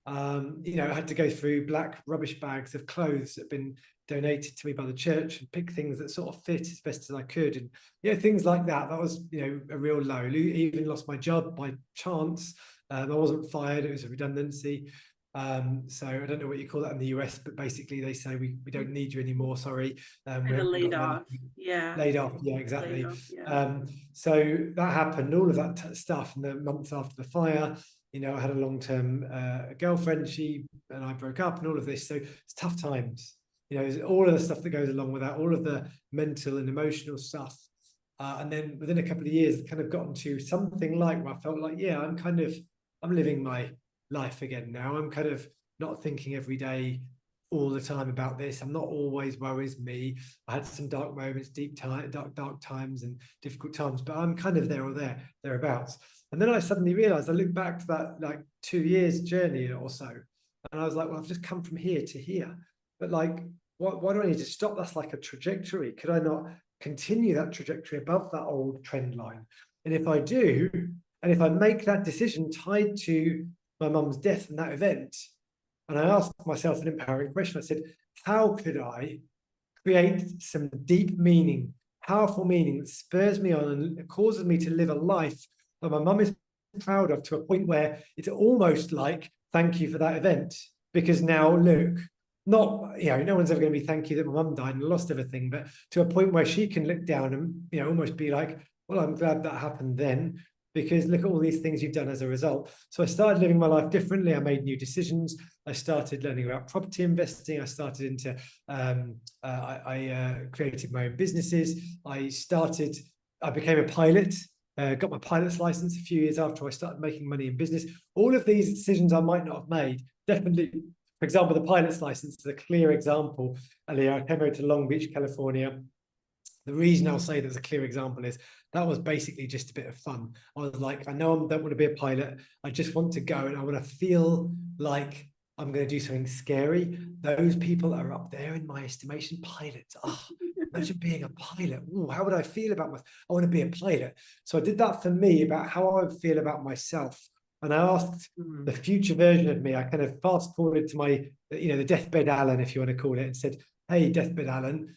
I had to go through black rubbish bags of clothes that had been donated to me by the church, and pick things that sort of fit as best as I could. And things like that. That was a real low. I even lost my job by chance. I wasn't fired, it was a redundancy. So I don't know what you call that in the US, but basically they say we don't need you anymore, sorry. We're laid off. Laid off, exactly. So that happened, all of that stuff. And the months after the fire, I had a long-term girlfriend, she and I broke up, and all of this. So it's tough times. All of the stuff that goes along with that, all of the mental and emotional stuff. And then within a couple of years, I've kind of gotten to something like where I felt like, I'm living my life again now. I'm kind of not thinking every day all the time about this. I'm not always woe is me. I had some dark moments, dark times and difficult times, but I'm kind of there or thereabouts. And then I suddenly realized, I looked back to that like 2 years journey or so, and I was like, well, I've just come from here to here. But like, why do I need to stop? That's like a trajectory. Could I not continue that trajectory above that old trend line? And if I do, and if I make that decision tied to my mum's death and that event, and I asked myself an empowering question, I said, how could I create some deep meaning, powerful meaning that spurs me on and causes me to live a life that my mum is proud of, to a point where it's almost like, thank you for that event, because now look, not, no one's ever going to be thank you that my mum died and lost everything, but to a point where she can look down and, almost be like, well, I'm glad that happened then, because look at all these things you've done as a result. So I started living my life differently. I made new decisions. I started learning about property investing. I started into, I created my own businesses. I became a pilot, got my pilot's license a few years after I started making money in business. All of these decisions I might not have made, definitely, for example, the pilot's license is a clear example. Alia, I came over to Long Beach, California. The reason I'll say that's a clear example is that was basically just a bit of fun. I was like, I know I don't want to be a pilot. I just want to go and I want to feel like I'm going to do something scary. Those people are up there in my estimation. Pilots. Oh, imagine being a pilot. Ooh, how would I feel about myself? I want to be a pilot. So I did that for me about how I would feel about myself. And I asked the future version of me, I kind of fast forwarded to my, the deathbed Allan, if you want to call it, and said, hey, deathbed Allan,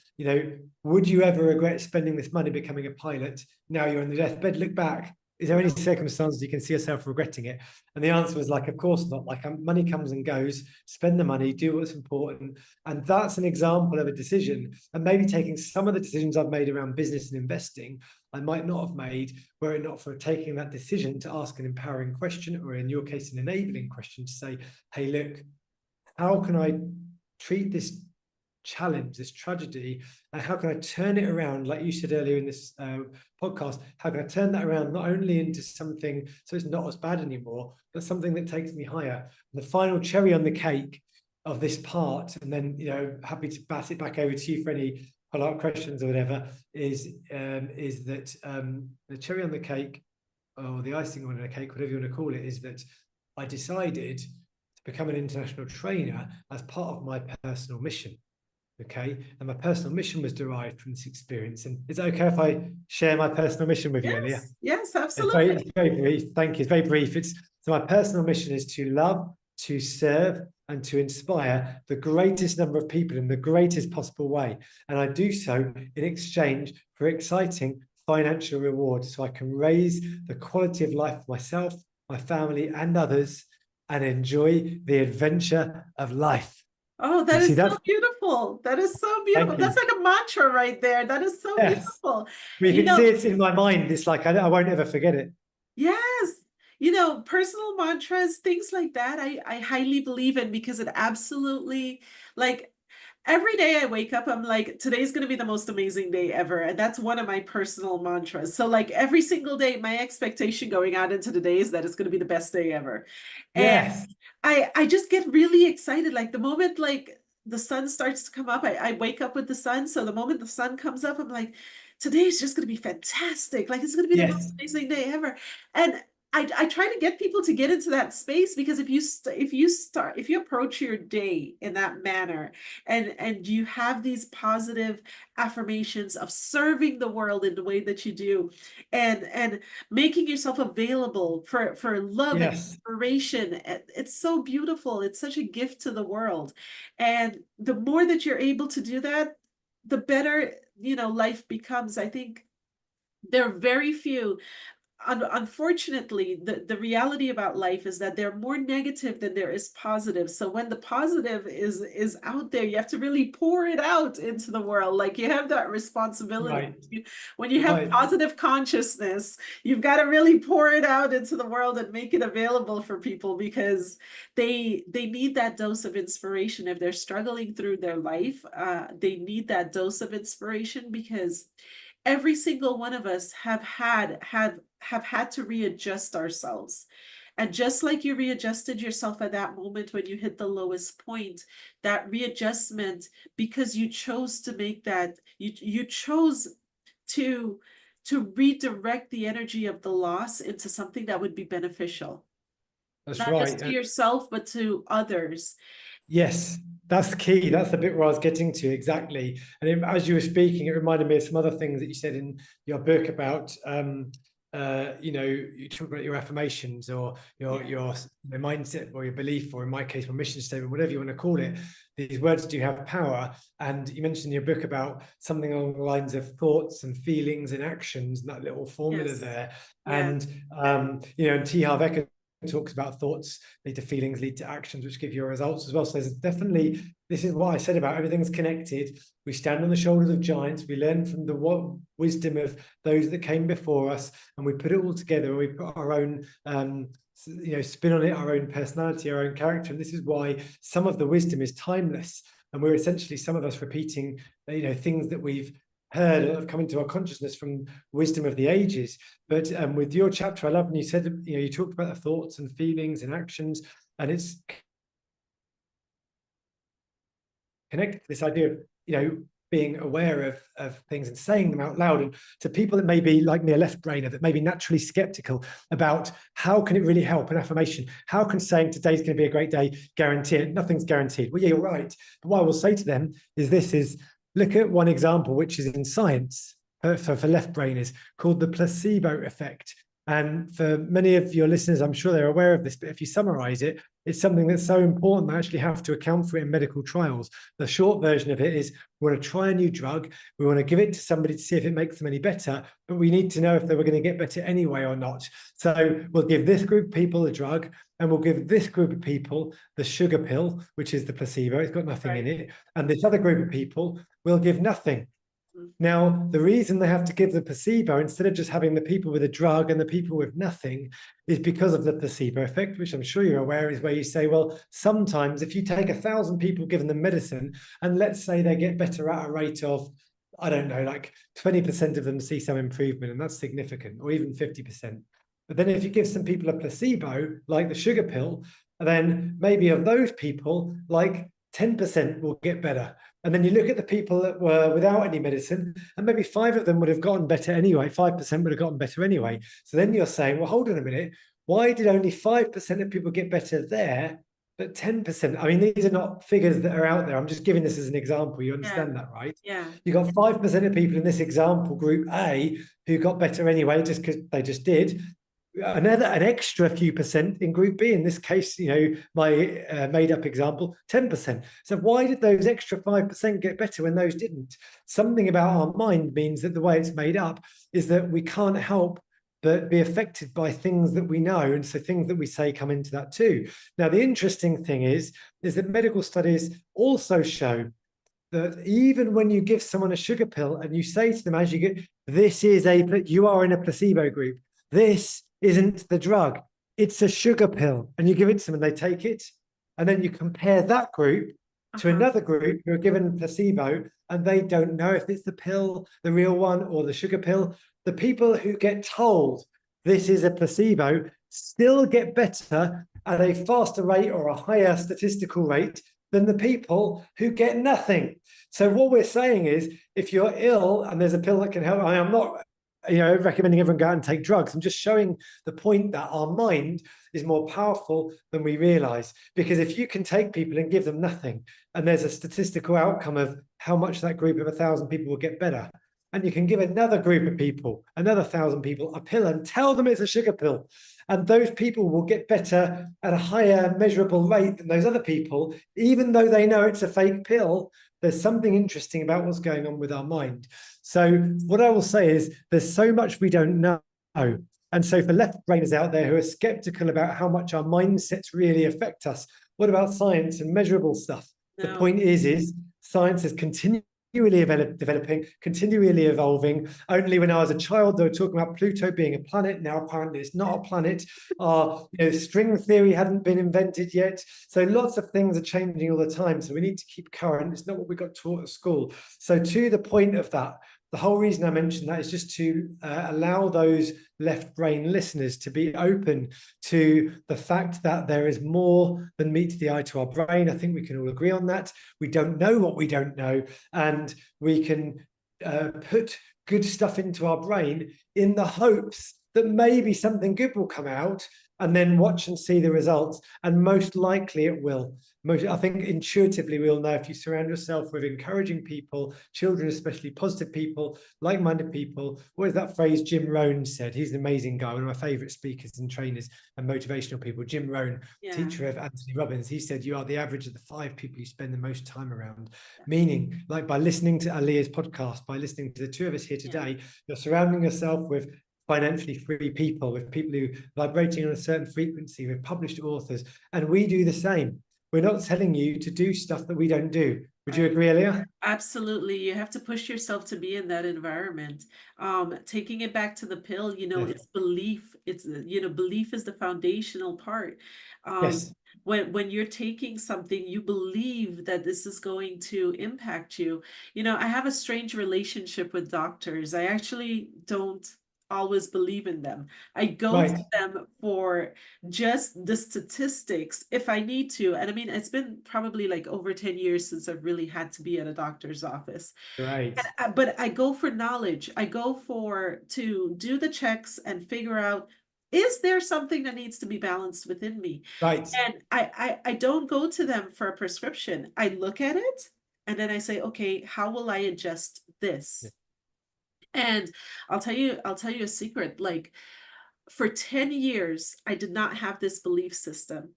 would you ever regret spending this money becoming a pilot? Now you're on the deathbed, look back. Is there any circumstances you can see yourself regretting it? And the answer was like, of course not. Like, money comes and goes, spend the money, do what's important. And that's an example of a decision. And maybe taking some of the decisions I've made around business and investing, I might not have made were it not for taking that decision to ask an empowering question, or in your case, an enabling question, to say, hey, look, how can I treat this challenge, this tragedy, and how can I turn it around? Like you said earlier in this podcast, how can I turn that around not only into something so it's not as bad anymore, but something that takes me higher? And the final cherry on the cake of this part, and then happy to pass it back over to you for any follow-up questions or whatever, is that the cherry on the cake, or the icing on the cake, whatever you want to call it, is that I decided to become an international trainer as part of my personal mission. Okay, and my personal mission was derived from this experience. And is it okay if I share my personal mission with you, Alia? Yes, absolutely. It's very brief. Thank you. It's very brief. So my personal mission is to love, to serve, and to inspire the greatest number of people in the greatest possible way. And I do so in exchange for exciting financial rewards, so I can raise the quality of life for myself, my family, and others, and enjoy the adventure of life. Oh, that is so beautiful. That is so beautiful. That's like a mantra right there. That is so beautiful. You can see it's in my mind. It's like, I won't ever forget it. Yes. Personal mantras, things like that, I highly believe in, because it absolutely, like, every day I wake up, I'm like, today's going to be the most amazing day ever. And that's one of my personal mantras. So like every single day, my expectation going out into the day is that it's going to be the best day ever. Yes. And I just get really excited. Like the moment like the sun starts to come up, I wake up with the sun. So the moment the sun comes up, I'm like, today's just going to be fantastic. Like it's going to be the most amazing day ever. And I try to get people to get into that space, because if you approach your day in that manner, and you have these positive affirmations of serving the world in the way that you do, and making yourself available for love and inspiration, it's so beautiful. It's such a gift to the world. And the more that you're able to do that, the better, life becomes. I think there are very few. Unfortunately, the reality about life is that they're more negative than there is positive. So when the positive is out there, you have to really pour it out into the world. Like you have that responsibility. When you have positive consciousness, you've got to really pour it out into the world and make it available for people, because they need that dose of inspiration. If they're struggling through their life, they need that dose of inspiration, because every single one of us have had to readjust ourselves. And just like you readjusted yourself at that moment when you hit the lowest point, that readjustment, because you chose to make that, you chose to redirect the energy of the loss into something that would be beneficial. That's not just to yourself, but to others. Yes, that's the key. That's the bit where I was getting to, exactly. And as you were speaking, it reminded me of some other things that you said in your book about, you talk about your affirmations, or your mindset, or your belief, or in my case, my mission statement, whatever you want to call it. These words do have power. And you mentioned in your book about something along the lines of thoughts and feelings and actions, and that little formula there. And, and T. Harv Eker talks about thoughts lead to feelings, lead to actions, which give you results as well. So there's definitely, this is what I said about everything's connected. We stand on the shoulders of giants. We learn from the wisdom of those that came before us, and we put it all together, and we put our own spin on it, our own personality, our own character. And this is why some of the wisdom is timeless. And we're essentially, some of us, repeating things that we've heard have come into our consciousness from wisdom of the ages. But with your chapter, I love when you said, you talked about the thoughts and feelings and actions, and it's connected to this idea of being aware of things and saying them out loud. And to people that may be like me, a left brainer, that may be naturally skeptical about how can it really help, an affirmation, how can saying today's going to be a great day guarantee it? Nothing's guaranteed. Well, yeah, you're right. But what I will say to them is look at one example, which is in science for left brainers, called the placebo effect. And for many of your listeners, I'm sure they're aware of this, but if you summarize it, it's something that's so important that I actually have to account for it in medical trials. The short version of it is, we want to try a new drug, we want to give it to somebody to see if it makes them any better, but we need to know if they were going to get better anyway or not. So we'll give this group of people a drug, and we'll give this group of people the sugar pill, which is the placebo, it's got nothing in it, and this other group of people will give nothing. Now, the reason they have to give the placebo instead of just having the people with a drug and the people with nothing is because of the placebo effect, which I'm sure you're aware is where you say, well, sometimes if you take 1,000 people, given them medicine, and let's say they get better at a rate of, I don't know, like 20% of them see some improvement, and that's significant, or even 50%. But then if you give some people a placebo, like the sugar pill, then maybe of those people, like 10% will get better. And then you look at the people that were without any medicine, and maybe 5 of them would have gotten better anyway. 5% would have gotten better anyway. So then you're saying, well, hold on a minute. Why did only 5% of people get better there, but 10%? I mean, these are not figures that are out there. I'm just giving this as an example. You understand that, right? Yeah. You got 5% of people in this example, group A, who got better anyway, just because they just did. An extra few percent in group B, in this case, my made up example, 10%. So why did those extra 5% get better when those didn't? Something about our mind means that the way it's made up is that we can't help but be affected by things that we know. And so things that we say come into that too. Now, the interesting thing is that medical studies also show that even when you give someone a sugar pill and you say to them as you get, you are in a placebo group, this isn't the drug, it's a sugar pill, and you give it to them and they take it, and then you compare that group to another group who are given placebo, and they don't know if it's the pill, the real one, or the sugar pill. The people who get told this is a placebo still get better at a faster rate or a higher statistical rate than the people who get nothing. So what we're saying is, if you're ill and there's a pill that can help, I'm not recommending everyone go out and take drugs. I'm just showing the point that our mind is more powerful than we realize. Because if you can take people and give them nothing, and there's a statistical outcome of how much that group of 1,000 people will get better, and you can give another group of people, another 1,000 people, a pill and tell them it's a sugar pill, and those people will get better at a higher measurable rate than those other people, even though they know it's a fake pill. There's something interesting about what's going on with our mind. So what I will say is, there's so much we don't know. And so for left brainers out there who are skeptical about how much our mindsets really affect us, what about science and measurable stuff? No. The point is science is continually developing, continually evolving. Only when I was a child, they were talking about Pluto being a planet. Now, apparently, it's not a planet. String theory hadn't been invented yet. So lots of things are changing all the time. So we need to keep current. It's not what we got taught at school. So to the point of that, the whole reason I mentioned that is just to allow those left brain listeners to be open to the fact that there is more than meets the eye to our brain. I think we can all agree on that. We don't know what we don't know, and we can put good stuff into our brain in the hopes that maybe something good will come out, and then watch and see the results. And most likely it will. I think intuitively we'll know, if you surround yourself with encouraging people, children especially, positive people, like-minded people. What is that phrase Jim Rohn said? He's an amazing guy, one of my favorite speakers and trainers and motivational people. Jim Rohn, teacher of Anthony Robbins, he said, you are the average of the 5 people you spend the most time around. Meaning, like by listening to Alia's podcast, by listening to the 2 of us here today, you're surrounding yourself with financially free people, with people who vibrating on a certain frequency, with published authors, and we do the same. We're not telling you to do stuff that we don't do. Would you agree, Alia? Absolutely. You have to push yourself to be in that environment. Taking it back to the pill, Yes. it's belief. It's, belief is the foundational part. Um, Yes. when you're taking something, you believe that this is going to impact you. I have a strange relationship with doctors. I actually don't always believe in them. I go to Right. them for just the statistics if I need to. And I mean, it's been probably like over 10 years since I've really had to be at a doctor's office. Right. But I go for knowledge. I go to do the checks and figure out, is there something that needs to be balanced within me? Right. And I don't go to them for a prescription. I look at it and then I say, okay, how will I adjust this? And I'll tell you a secret. Like, for 10 years, I did not have this belief system.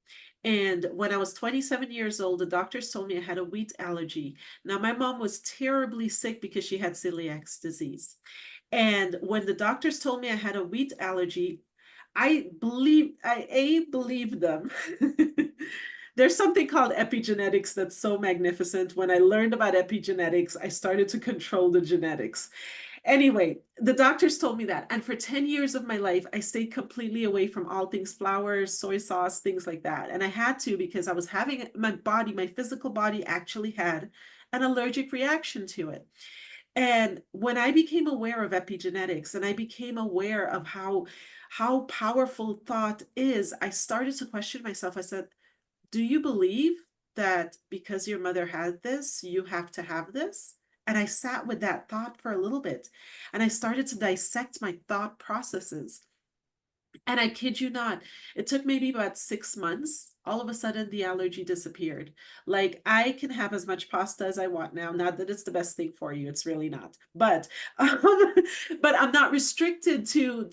And when I was 27 years old, the doctors told me I had a wheat allergy. Now, my mom was terribly sick because she had celiac disease. And when the doctors told me I had a wheat allergy, I believed them. There's something called epigenetics that's so magnificent. When I learned about epigenetics, I started to control the genetics. Anyway, the doctors told me that. And for 10 years of my life, I stayed completely away from all things flowers, soy sauce, things like that. And I had to, because I was having my physical body actually had an allergic reaction to it. And when I became aware of epigenetics and I became aware of how powerful thought is, I started to question myself. I said, do you believe that because your mother had this, you have to have this? And I sat with that thought for a little bit and I started to dissect my thought processes. And I kid you not, it took maybe about 6 months. All of a sudden, the allergy disappeared. Like, I can have as much pasta as I want now. Not that it's the best thing for you; it's really not. Um, but I'm not restricted to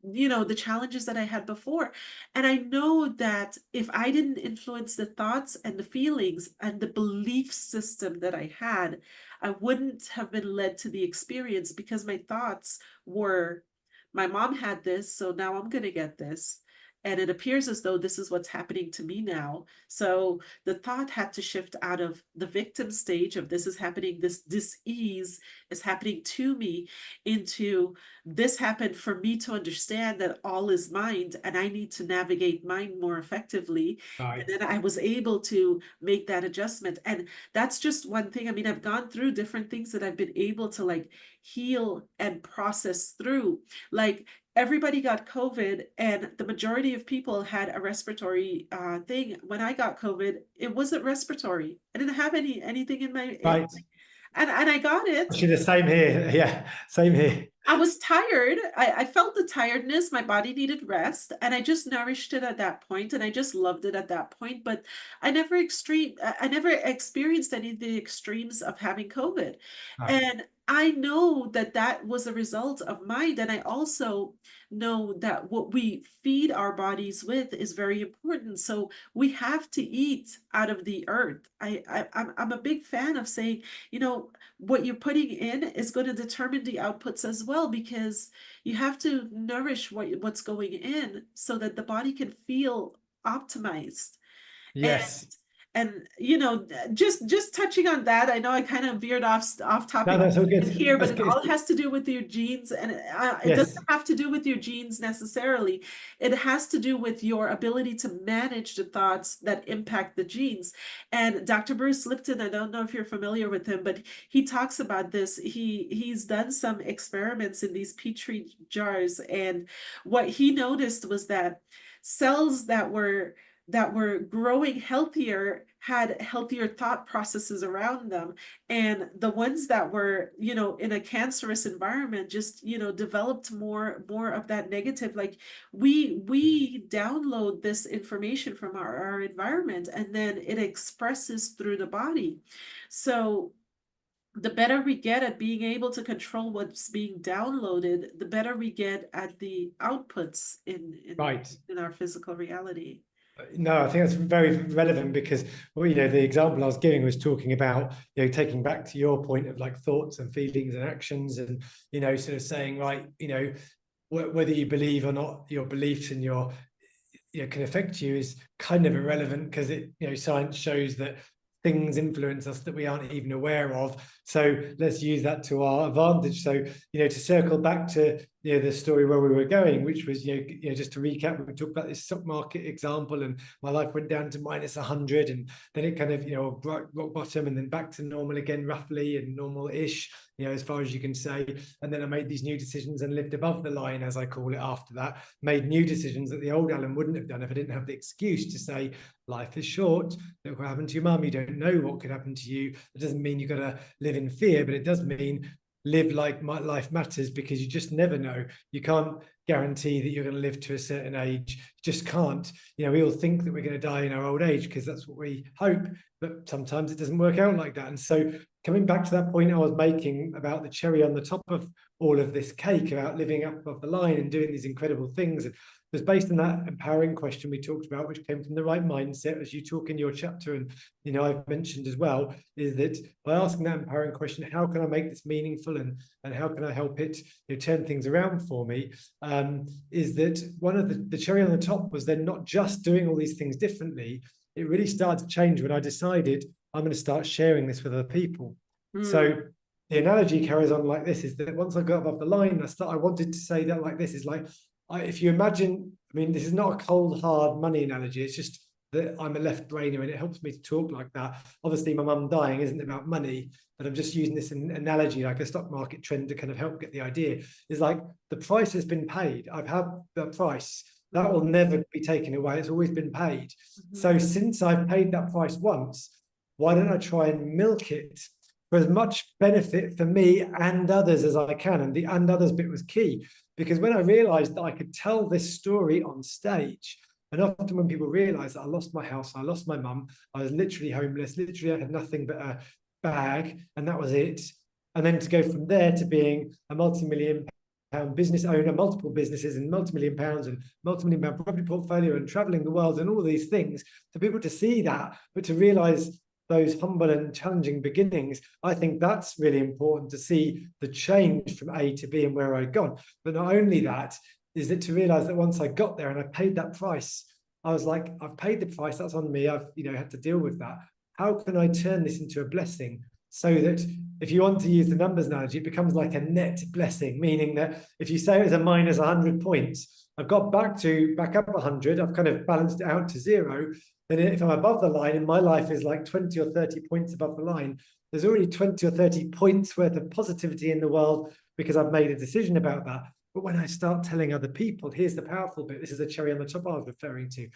the challenges that I had before. And I know that if I didn't influence the thoughts and the feelings and the belief system that I had, I wouldn't have been led to the experience, because my thoughts were, my mom had this, so now I'm going to get this. And it appears as though this is what's happening to me now. So the thought had to shift out of the victim stage of this is happening, this dis-ease is happening to me, into this happened for me to understand that all is mind and I need to navigate mind more effectively. Right. And then I was able to make that adjustment. And that's just one thing. I mean, I've gone through different things that I've been able to like heal and process through. Like, everybody got COVID, and the majority of people had a respiratory thing. When I got COVID, it wasn't respiratory. I didn't have anything in my Right. and I got it. Actually, the same here. Yeah, same here. I was tired. I felt the tiredness. My body needed rest, and I just nourished it at that point, and I just loved it at that point. But I never experienced any of the extremes of having COVID, Right. and I know that that was a result of mind. And I also know that what we feed our bodies with is very important. So we have to eat out of the earth. I'm a big fan of saying, what you're putting in is going to determine the outputs as well, because you have to nourish what's going in so that the body can feel optimized. And Yes. just touching on that, I know I kind of veered off No, topic that's all good. here, but That's it good. all has to do with your genes, and it doesn't Yes. have to do with your genes necessarily. It has to do with your ability to manage the thoughts that impact the genes. And Dr. Bruce Lipton, I don't know if you're familiar with him, but he talks about this. He's done some experiments in these petri jars, and what he noticed was that cells that were growing healthier had healthier thought processes around them, and the ones that were in a cancerous environment just developed more of that negative. Like, we download this information from our environment, and then it expresses through the body. So the better we get at being able to control what's being downloaded, the better we get at the outputs Right. in our physical reality. No, I think that's very relevant, because, well, the example I was giving was talking about, taking back to your point of like thoughts and feelings and actions, and, sort of saying, right, whether you believe or not, your beliefs and your can affect you is kind of irrelevant, because science shows that things influence us that we aren't even aware of. So let's use that to our advantage. So to circle back to the story where we were going, which was just to recap, we talked about this stock market example, and my life went down to minus 100, and then it kind of rock bottom, and then back to normal again, roughly, and normal-ish, as far as you can say. And then I made these new decisions and lived above the line, as I call it. After that, made new decisions that the old Alan wouldn't have done if I didn't have the excuse to say, life is short. Look what happened to your mum. You don't know what could happen to you. It doesn't mean you've got to live in fear, but it does mean live like life matters, because you just never know. You can't guarantee that you're going to live to a certain age. You just can't. We all think that we're going to die in our old age because that's what we hope, but sometimes it doesn't work out like that. And so coming back to that point I was making about the cherry on the top of all of this cake, about living up above the line and doing these incredible things, it was based on that empowering question we talked about, which came from the right mindset, as you talk in your chapter, and I've mentioned as well, is that by asking that empowering question, how can I make this meaningful, and how can I help it turn things around for me, is that one of the cherry on the top was then not just doing all these things differently. It really started to change when I decided I'm going to start sharing this with other people. So the analogy carries on like this, is that once I got above the line, I wanted to say that like this, is like, if you imagine, this is not a cold, hard money analogy. It's just that I'm a left brainer and it helps me to talk like that. Obviously, my mum dying isn't about money, but I'm just using this analogy, like a stock market trend, to kind of help get the idea. Is like, the price has been paid. I've had the price. That will never be taken away. It's always been paid. So since I've paid that price once, why don't I try and milk it for as much benefit for me and others as I can? And the and others bit was key, because when I realized that I could tell this story on stage, and often when people realize that I lost my house, I lost my mum, I was literally homeless, literally I had nothing but a bag, and that was it. And then to go from there to being a multi-million-pound business owner, multiple businesses and multi-million pounds and multi-million-pound property portfolio and traveling the world and all these things, for people to see that, but to realize those humble and challenging beginnings, I think that's really important, to see the change from A to B and where I'd gone. But not only that, is that to realize that once I got there and I paid that price, I was like, I've paid the price, that's on me, I've had to deal with that. How can I turn this into a blessing, so that if you want to use the numbers analogy, it becomes like a net blessing, meaning that if you say it was a minus 100 points, I've got back up 100, I've kind of balanced it out to 0. Then if I'm above the line, and my life is like 20 or 30 points above the line, there's already 20 or 30 points worth of positivity in the world, because I've made a decision about that. But when I start telling other people, here's the powerful bit, this is the cherry on the top I was referring to.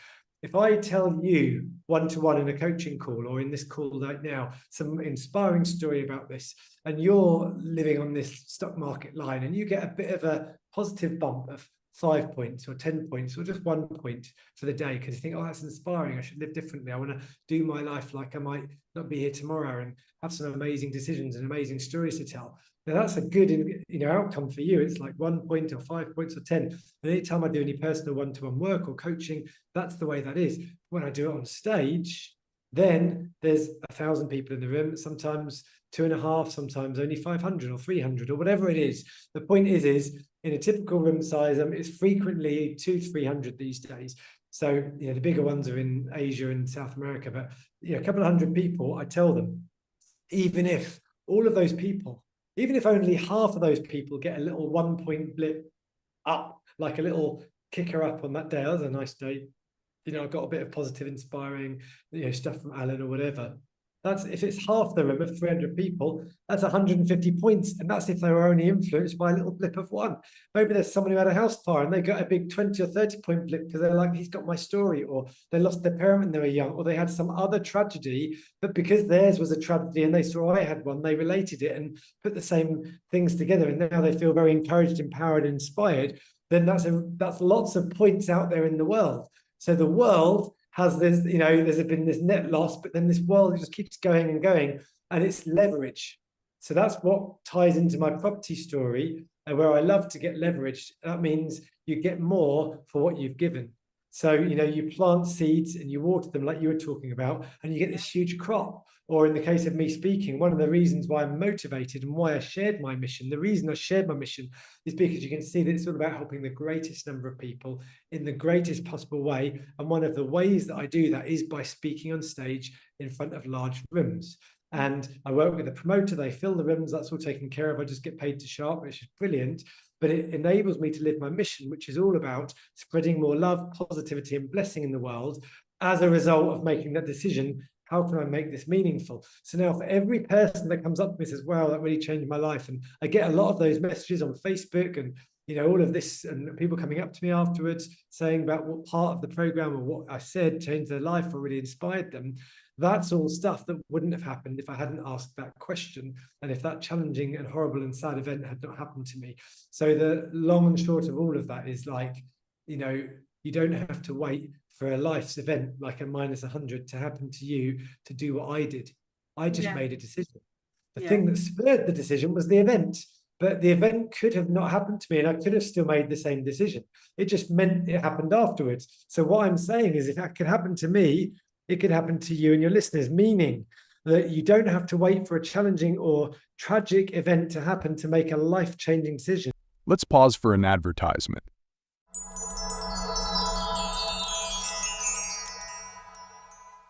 If I tell you one-to-one in a coaching call, or in this call right now, some inspiring story about this, and you're living on this stock market line, and you get a bit of a positive bump of 5 points or 10 points or just 1 point for the day, because you think, oh, that's inspiring, I should live differently, I want to do my life like I might not be here tomorrow, and have some amazing decisions and amazing stories to tell. Now that's a good outcome for you. It's like 1 point or 5 points or 10. And anytime I do any personal one-to-one work or coaching, that's the way that is. When I do it on stage, then there's 1,000 people in the room, sometimes 2.5, sometimes only 500 or 300 or whatever it is. The point is in a typical room size, it's frequently 200-300 these days. So the bigger ones are in Asia and South America, but a couple of hundred people, I tell them, even if all of those people, even if only half of those people get a little 1 point blip up, like a little kicker up on that day, that was a nice day, I got a bit of positive, inspiring, stuff from Alan or whatever. That's, if it's half the room of 300 people, that's 150 points. And that's if they were only influenced by a little blip of 1. Maybe there's someone who had a house fire and they got a big 20 or 30 point blip because they're like, he's got my story, or they lost their parent when they were young, or they had some other tragedy, but because theirs was a tragedy and they saw I had one, they related it and put the same things together. And now they feel very encouraged, empowered, inspired. Then that's lots of points out there in the world. So the world has this, there's been this net loss, but then this world just keeps going and going, and it's leverage. So that's what ties into my property story, where I love to get leverage. That means you get more for what you've given. So, you plant seeds and you water them like you were talking about, and you get this huge crop. Or in the case of me speaking, one of the reasons why I'm motivated and why I shared my mission, the reason I shared my mission is because you can see that it's all about helping the greatest number of people in the greatest possible way. And one of the ways that I do that is by speaking on stage in front of large rooms. And I work with a promoter, they fill the rooms, that's all taken care of. I just get paid to show up, which is brilliant. But it enables me to live my mission, which is all about spreading more love, positivity, and blessing in the world as a result of making that decision. How can I make this meaningful? So now for every person that comes up to me and says, wow, that really changed my life. And I get a lot of those messages on Facebook and, all of this, and people coming up to me afterwards saying about what part of the program or what I said changed their life or really inspired them. That's all stuff that wouldn't have happened if I hadn't asked that question and if that challenging and horrible and sad event had not happened to me. So the long and short of all of that is like, you don't have to wait for a life's event like a -100 to happen to you to do what I did. I just made a decision. The thing that spurred the decision was the event, but the event could have not happened to me and I could have still made the same decision. It just meant it happened afterwards. So what I'm saying is if that could happen to me, it could happen to you and your listeners, meaning that you don't have to wait for a challenging or tragic event to happen to make a life-changing decision. Let's pause for an advertisement.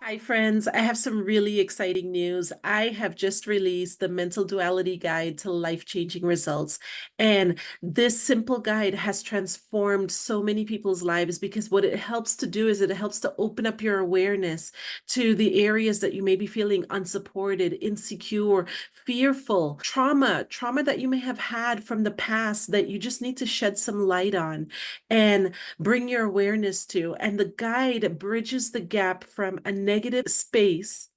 Hi friends, I have some really exciting news. I have just released the Mental Duality Guide to Life-Changing Results. And this simple guide has transformed so many people's lives because what it helps to do is it helps to open up your awareness to the areas that you may be feeling unsupported, insecure, fearful, trauma that you may have had from the past that you just need to shed some light on and bring your awareness to. And the guide bridges the gap from a negative space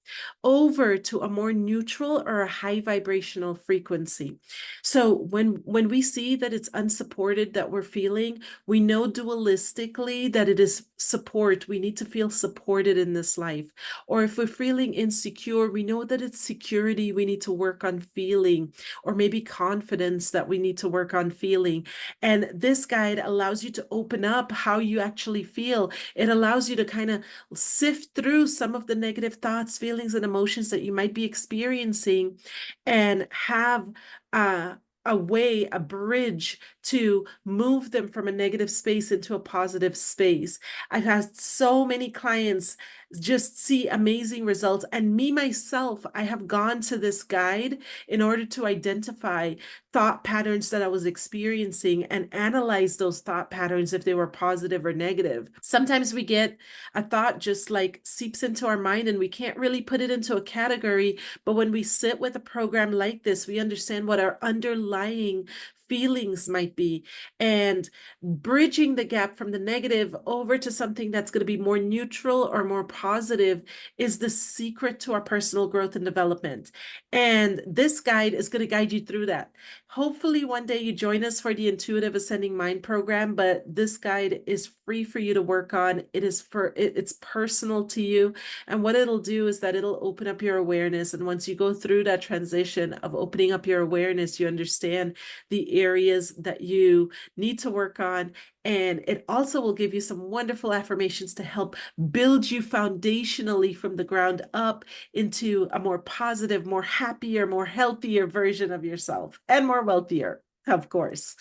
over to a more neutral or a high vibrational frequency. So when we see that it's unsupported that we're feeling, we know dualistically that it is support. We need to feel supported in this life. Or if we're feeling insecure, we know that it's security we need to work on feeling, or maybe confidence that we need to work on feeling. And this guide allows you to open up how you actually feel. It allows you to kind of sift through some of the negative thoughts, feelings, and emotions that you might be experiencing and have a bridge to move them from a negative space into a positive space. I've had so many clients just see amazing results. And me, myself, I have gone to this guide in order to identify thought patterns that I was experiencing and analyze those thought patterns if they were positive or negative. Sometimes we get a thought just like seeps into our mind and we can't really put it into a category. But when we sit with a program like this, we understand what our underlying feelings might be, and bridging the gap from the negative over to something that's going to be more neutral or more positive is the secret to our personal growth and development. And this guide is going to guide you through that. Hopefully one day you join us for the Intuitive Ascending Mind program, but this guide is free for you to work on. It's personal to you. And what it'll do is that it'll open up your awareness. And once you go through that transition of opening up your awareness, you understand the areas that you need to work on. And it also will give you some wonderful affirmations to help build you foundationally from the ground up into a more positive, more happier, more healthier version of yourself, and more wealthier, of course.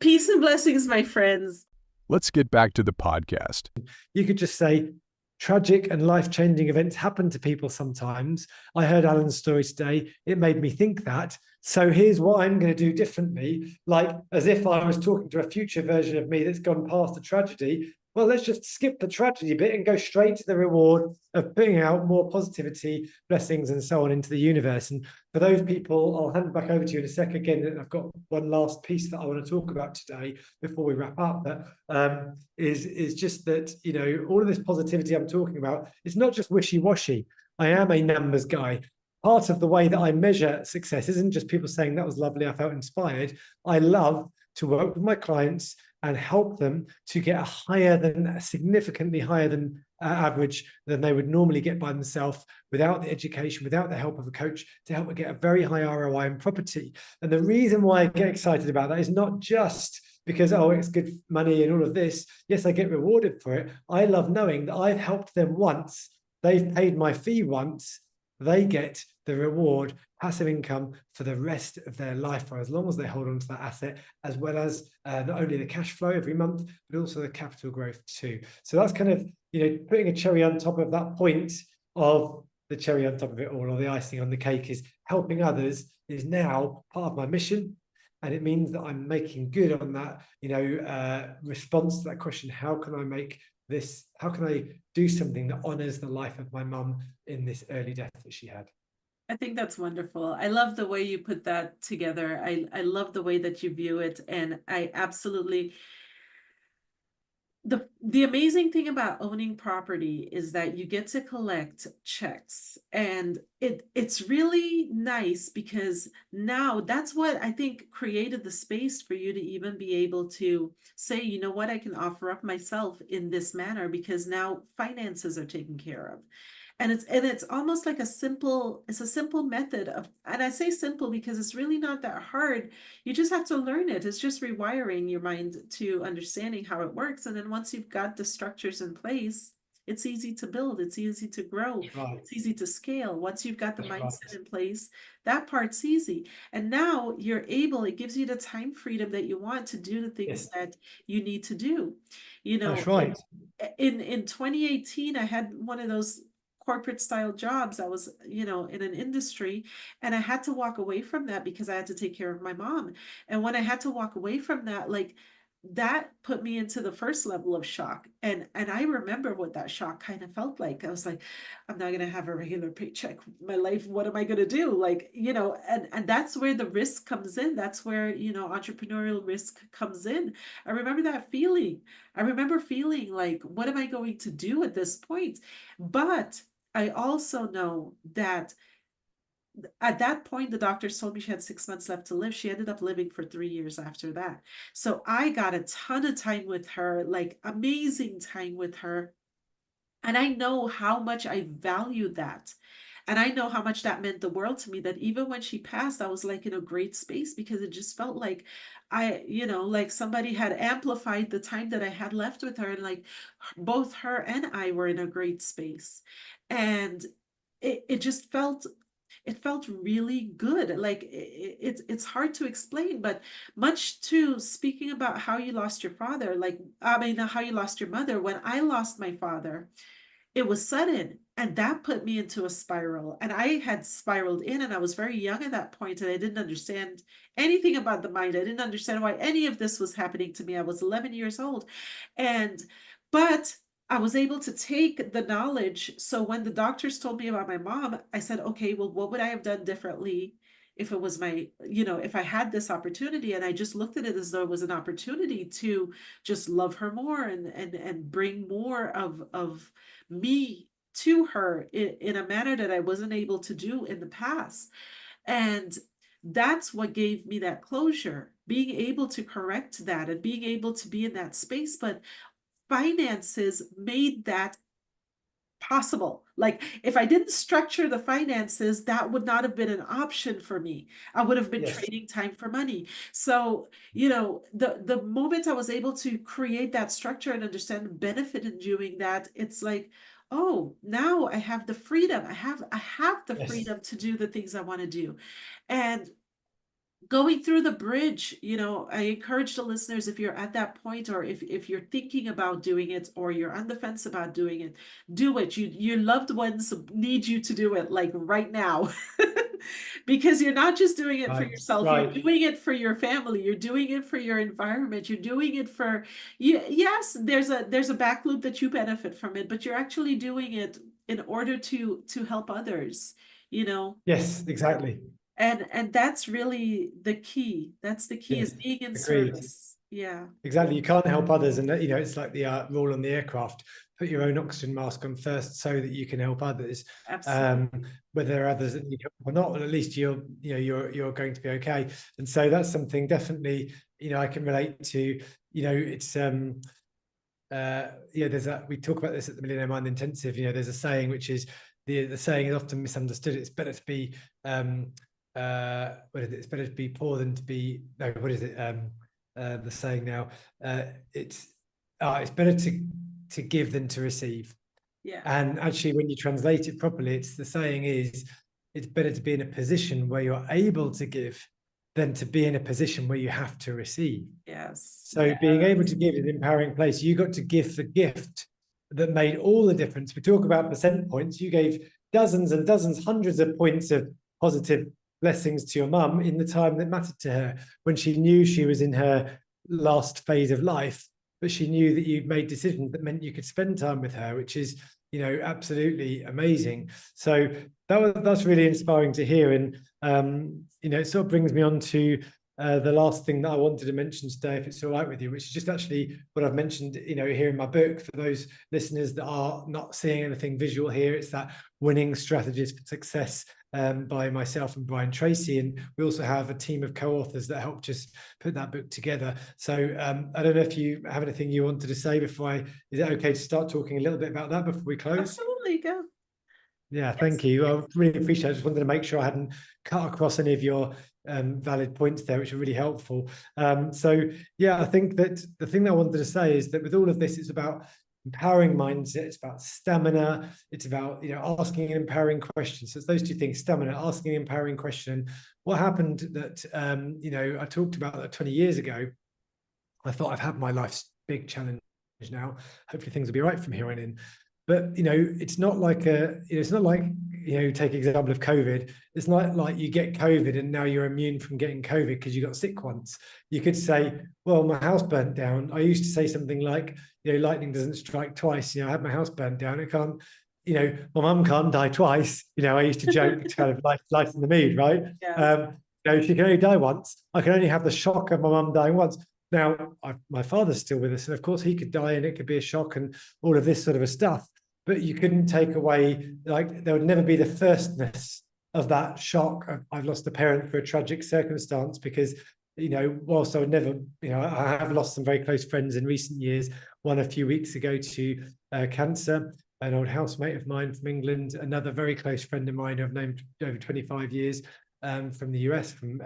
Peace and blessings, my friends. Let's get back to the podcast. You could just say, tragic and life-changing events happen to people sometimes. I heard Alan's story today. It made me think that. So here's what I'm going to do differently, like as if I was talking to a future version of me that's gone past the tragedy. Well, let's just skip the tragedy bit and go straight to the reward of bringing out more positivity, blessings, and so on into the universe. And for those people, I'll hand it back over to you in a sec again. And I've got one last piece that I want to talk about today before we wrap up. That is just that, all of this positivity I'm talking about, it's not just wishy-washy. I am a numbers guy. Part of the way that I measure success isn't just people saying that was lovely, I felt inspired. I love to work with my clients and help them to get significantly higher than average than they would normally get by themselves without the education, without the help of a coach, to help them get a very high ROI in property. And the reason why I get excited about that is not just because, oh, it's good money and all of this. Yes, I get rewarded for it. I love knowing that I've helped them once, they've paid my fee once, they get the reward, passive income for the rest of their life, or as long as they hold on to that asset, as well as not only the cash flow every month, but also the capital growth too. So that's kind of, putting a cherry on top of that point of the cherry on top of it all, or the icing on the cake, is helping others is now part of my mission. And it means that I'm making good on that, response to that question: how can I make this? How can I do something that honors the life of my mum in this early death that she had? I think that's wonderful. I love the way you put that together. I love the way that you view it, and I absolutely, the amazing thing about owning property is that you get to collect checks, and it's really nice because now that's what I think created the space for you to even be able to say, you know what, I can offer up myself in this manner because now finances are taken care of. And it's almost like it's a simple method of, and I say simple because it's really not that hard. You just have to learn it. It's just rewiring your mind to understanding how it works. And then once you've got the structures in place, it's easy to build, it's easy to grow, That's right. it's easy to scale. Once you've got the That's mindset right. in place, that part's easy. And now you're able, it gives you the time freedom that you want to do the things Yes, that you need to do. You that's know, right. in 2018, I had one of those corporate style jobs. I was, in an industry, and I had to walk away from that because I had to take care of my mom. And when I had to walk away from that, like, that put me into the first level of shock. And I remember what that shock kind of felt like. I was like, I'm not gonna have a regular paycheck. My life, what am I gonna do? Like, and that's where the risk comes in. That's where, entrepreneurial risk comes in. I remember that feeling. I remember feeling like, what am I going to do at this point? But I also know that at that point, the doctors told me she had 6 months left to live. She ended up living for 3 years after that. So I got a ton of time with her, like amazing time with her. And I know how much I valued that. And I know how much that meant the world to me, that even when she passed, I was like in a great space because it just felt like like somebody had amplified the time that I had left with her. And like both her and I were in a great space. And it just felt really good. Like it's hard to explain, but much to speaking about how you lost your father, like I mean how you lost your mother. When I lost my father, it was sudden, and that put me into a spiral, and I had spiraled in, and I was very young at that point, and I didn't understand anything about the mind. I didn't understand why any of this was happening to me. I was 11 years old, and but I was able to take the knowledge. So when the doctors told me about my mom, I said, okay, well, what would I have done differently if it was if I had this opportunity? And I just looked at it as though it was an opportunity to just love her more, and bring more of me to her in a manner that I wasn't able to do in the past. And that's what gave me that closure, being able to correct that and being able to be in that space. But finances made that possible. Like if I didn't structure the finances, that would not have been an option for me. I would have been Yes, trading time for money. So, the moment I was able to create that structure and understand the benefit in doing that, it's like, oh, now I have the freedom. I have the yes, freedom to do the things I want to do. And going through the bridge, I encourage the listeners, if you're at that point, or if you're thinking about doing it, or you're on the fence about doing it, do it. Your loved ones need you to do it, like right now. Because you're not just doing it for right, yourself, you're right. doing it for your family, you're doing it for your environment, you're doing it for you. Yes, there's a back loop that you benefit from it, but you're actually doing it in order to help others, you know Yes, exactly. and that's really the key. That's the key, Yes, is being in agreed. service. Yeah, Exactly. You can't help others. And, it's like the rule on the aircraft: put your own oxygen mask on first so that you can help others. absolutely. Um, whether there are others that need help or not, well, at least you're going to be okay. And so that's something definitely, I can relate to. It's there's we talk about this at the Millionaire Mind Intensive. There's a saying which is, the saying is often misunderstood. It's better to be what is it? It's better to be poor than to be, no, what is it? the saying now. It's better to give than to receive. Yeah. And actually, when you translate it properly, the saying is, it's better to be in a position where you're able to give than to be in a position where you have to receive. Yes. So being able to give is an empowering place. You got to give the gift that made all the difference. We talk about percent points. You gave dozens and dozens, hundreds of points of positive blessings to your mum in the time that mattered to her, when she knew she was in her last phase of life, but she knew that you'd made decisions that meant you could spend time with her, which is, you know, absolutely amazing. So that's really inspiring to hear. And you know, it sort of brings me on to the last thing that I wanted to mention today, if it's all right with you, which is just actually what I've mentioned, you know, here in my book. For those listeners that are not seeing anything visual here, it's that Winning Strategies for Success by myself and Brian Tracy. And we also have a team of co-authors that helped just put that book together. So I don't know if you have anything you wanted to say before is it okay to start talking a little bit about that before we close? Absolutely, go. Yeah, thank you. I really appreciate it. I just wanted to make sure I hadn't cut across any of your valid points there, which are really helpful. So yeah, I think that the thing that I wanted to say is that with all of this, it's about empowering mindset, it's about stamina, it's about, you know, asking an empowering question. So it's those two things: stamina, asking an empowering question. What happened that you know, I talked about that 20 years ago. I thought, I've had my life's big challenge now. Hopefully things will be right from here on in. But you know, it's not like it's not like, you know, take example of COVID. It's not like you get COVID and now you're immune from getting COVID because you got sick once. You could say, well, my house burnt down. I used to say something like, you know, lightning doesn't strike twice. You know, I had my house burnt down. It can't, you know, my mum can't die twice. You know, I used to joke to kind of lighten the mood, right? Yes. You know, she can only die once. I can only have the shock of my mum dying once. Now, my father's still with us, and of course he could die and it could be a shock and all of this sort of a stuff. But you couldn't take away, like, there would never be the firstness of that shock. I've lost a parent for a tragic circumstance, because, you know, whilst I would never, you know, I have lost some very close friends in recent years. One a few weeks ago to cancer, an old housemate of mine from England, another very close friend of mine who I've known over 25 years from the US, from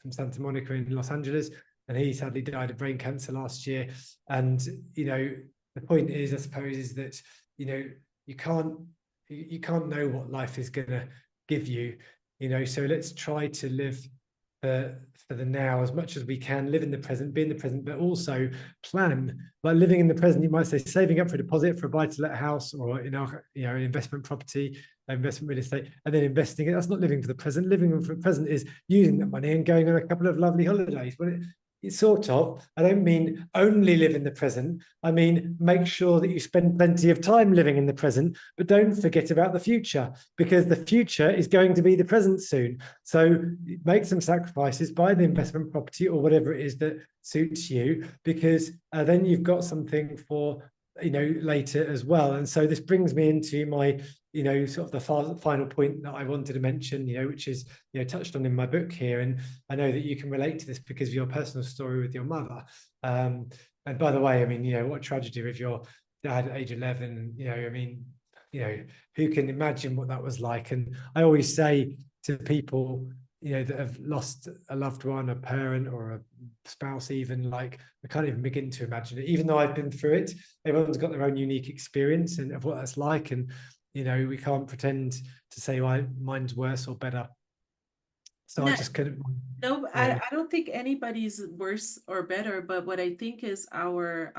Santa Monica in Los Angeles. And he sadly died of brain cancer last year. And, you know, the point is, I suppose, is that, you know, you can't know what life is going to give you, you know. So let's try to live for the now as much as we can, live in the present, be in the present, but also plan. Like living in the present, you might say saving up for a deposit for a buy-to-let house, or, you know, an investment property, investment real estate, and then investing it. That's not living for the present. Living for the present is using that money and going on a couple of lovely holidays. Well, it's sort of, I don't mean only live in the present. I mean, make sure that you spend plenty of time living in the present, but don't forget about the future, because the future is going to be the present soon. So make some sacrifices, buy the investment property or whatever it is that suits you, because then you've got something for, you know, later as well. And so this brings me into my, you know, sort of the final point that I wanted to mention, you know, which is, you know, touched on in my book here. And I know that you can relate to this because of your personal story with your mother. And by the way, I mean, you know, what a tragedy with your dad at age 11, you know, I mean, you know, who can imagine what that was like? And I always say to people, you know, that have lost a loved one, a parent or a spouse, even, like, I can't even begin to imagine it. Even though I've been through it, everyone's got their own unique experience and of what that's like. And, you know, we can't pretend to say, well, mine's worse or better. So I just couldn't. No, I don't think anybody's worse or better, but what I think is our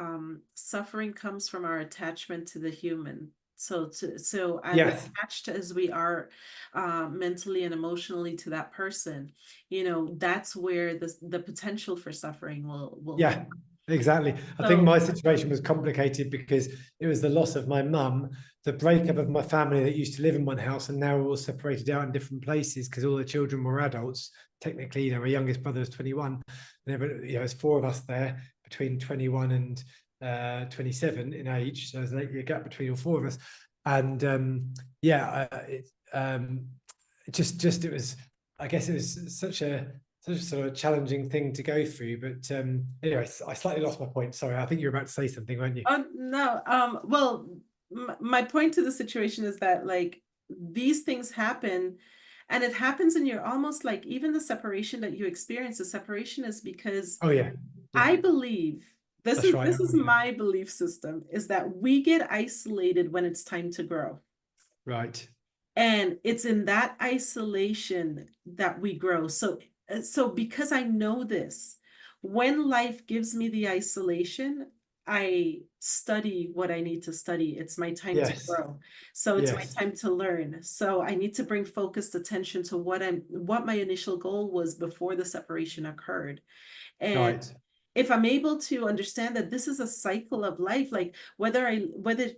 suffering comes from our attachment to the human. So as Yes. attached as we are mentally and emotionally to that person, you know, that's where the potential for suffering will Yeah, exactly. I think my situation was complicated because it was the loss of my mum, the breakup of my family that used to live in one house, and now we're all separated out in different places because all the children were adults. Technically, you know, my youngest brother was 21. You know, there's four of us there between 21 and 27 in age. So there's an 8-year gap between all four of us. And it was, I guess it was such a sort of challenging thing to go through. But anyway, I slightly lost my point. Sorry, I think you were about to say something, weren't you? Oh, no. Well, my point to the situation is that, like, these things happen And it happens and you're almost like, even the separation that you experience, the separation is because Oh yeah. Yeah. I believe That's right. this is Yeah. my belief system, is that we get isolated when it's time to grow. Right. And it's in that isolation that we grow. So because I know this, when life gives me the isolation, I study what I need to study. It's my time to Yes. grow. So it's my Yes. time to learn. So I need to bring focused attention to what my initial goal was before the separation occurred. And Right. if I'm able to understand that this is a cycle of life, like whether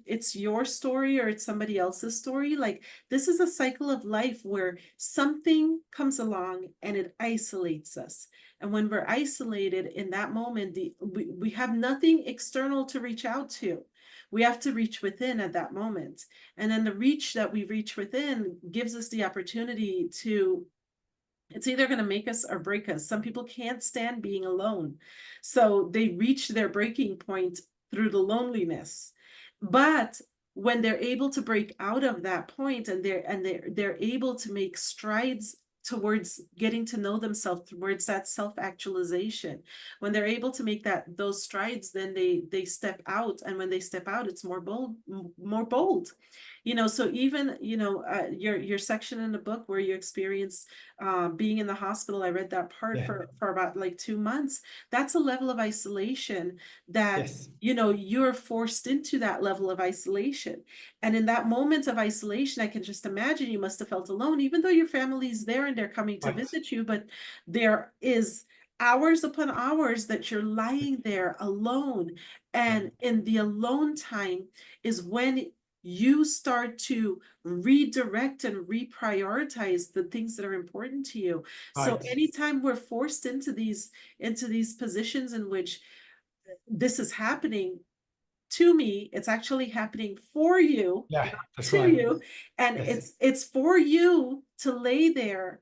it's your story or it's somebody else's story, like this is a cycle of life where something comes along and it isolates us. And when we're isolated in that moment, we have nothing external to reach out to. We have to reach within at that moment. And then the reach that we reach within gives us the opportunity to, it's either going to make us or break us. Some people can't stand being alone. So they reach their breaking point through the loneliness. But when they're able to break out of that point and they're able to make strides towards getting to know themselves, towards that self-actualization, when they're able to make those strides, then they step out. And when they step out, it's more bold, more bold. So even, your section in the book where you experience being in the hospital, I read that part Yeah. for about like 2 months. That's a level of isolation that, Yes. you're forced into that level of isolation. And in that moment of isolation, I can just imagine you must have felt alone, even though your family's there and they're coming to Right. visit you, but there is hours upon hours that you're lying there alone. Yeah. And in the alone time is when you start to redirect and reprioritize the things that are important to you. So Right. anytime we're forced into these positions in which this is happening to me, it's actually happening for you, Yeah. not That's to right. you. And Yes. it's for you to lay there,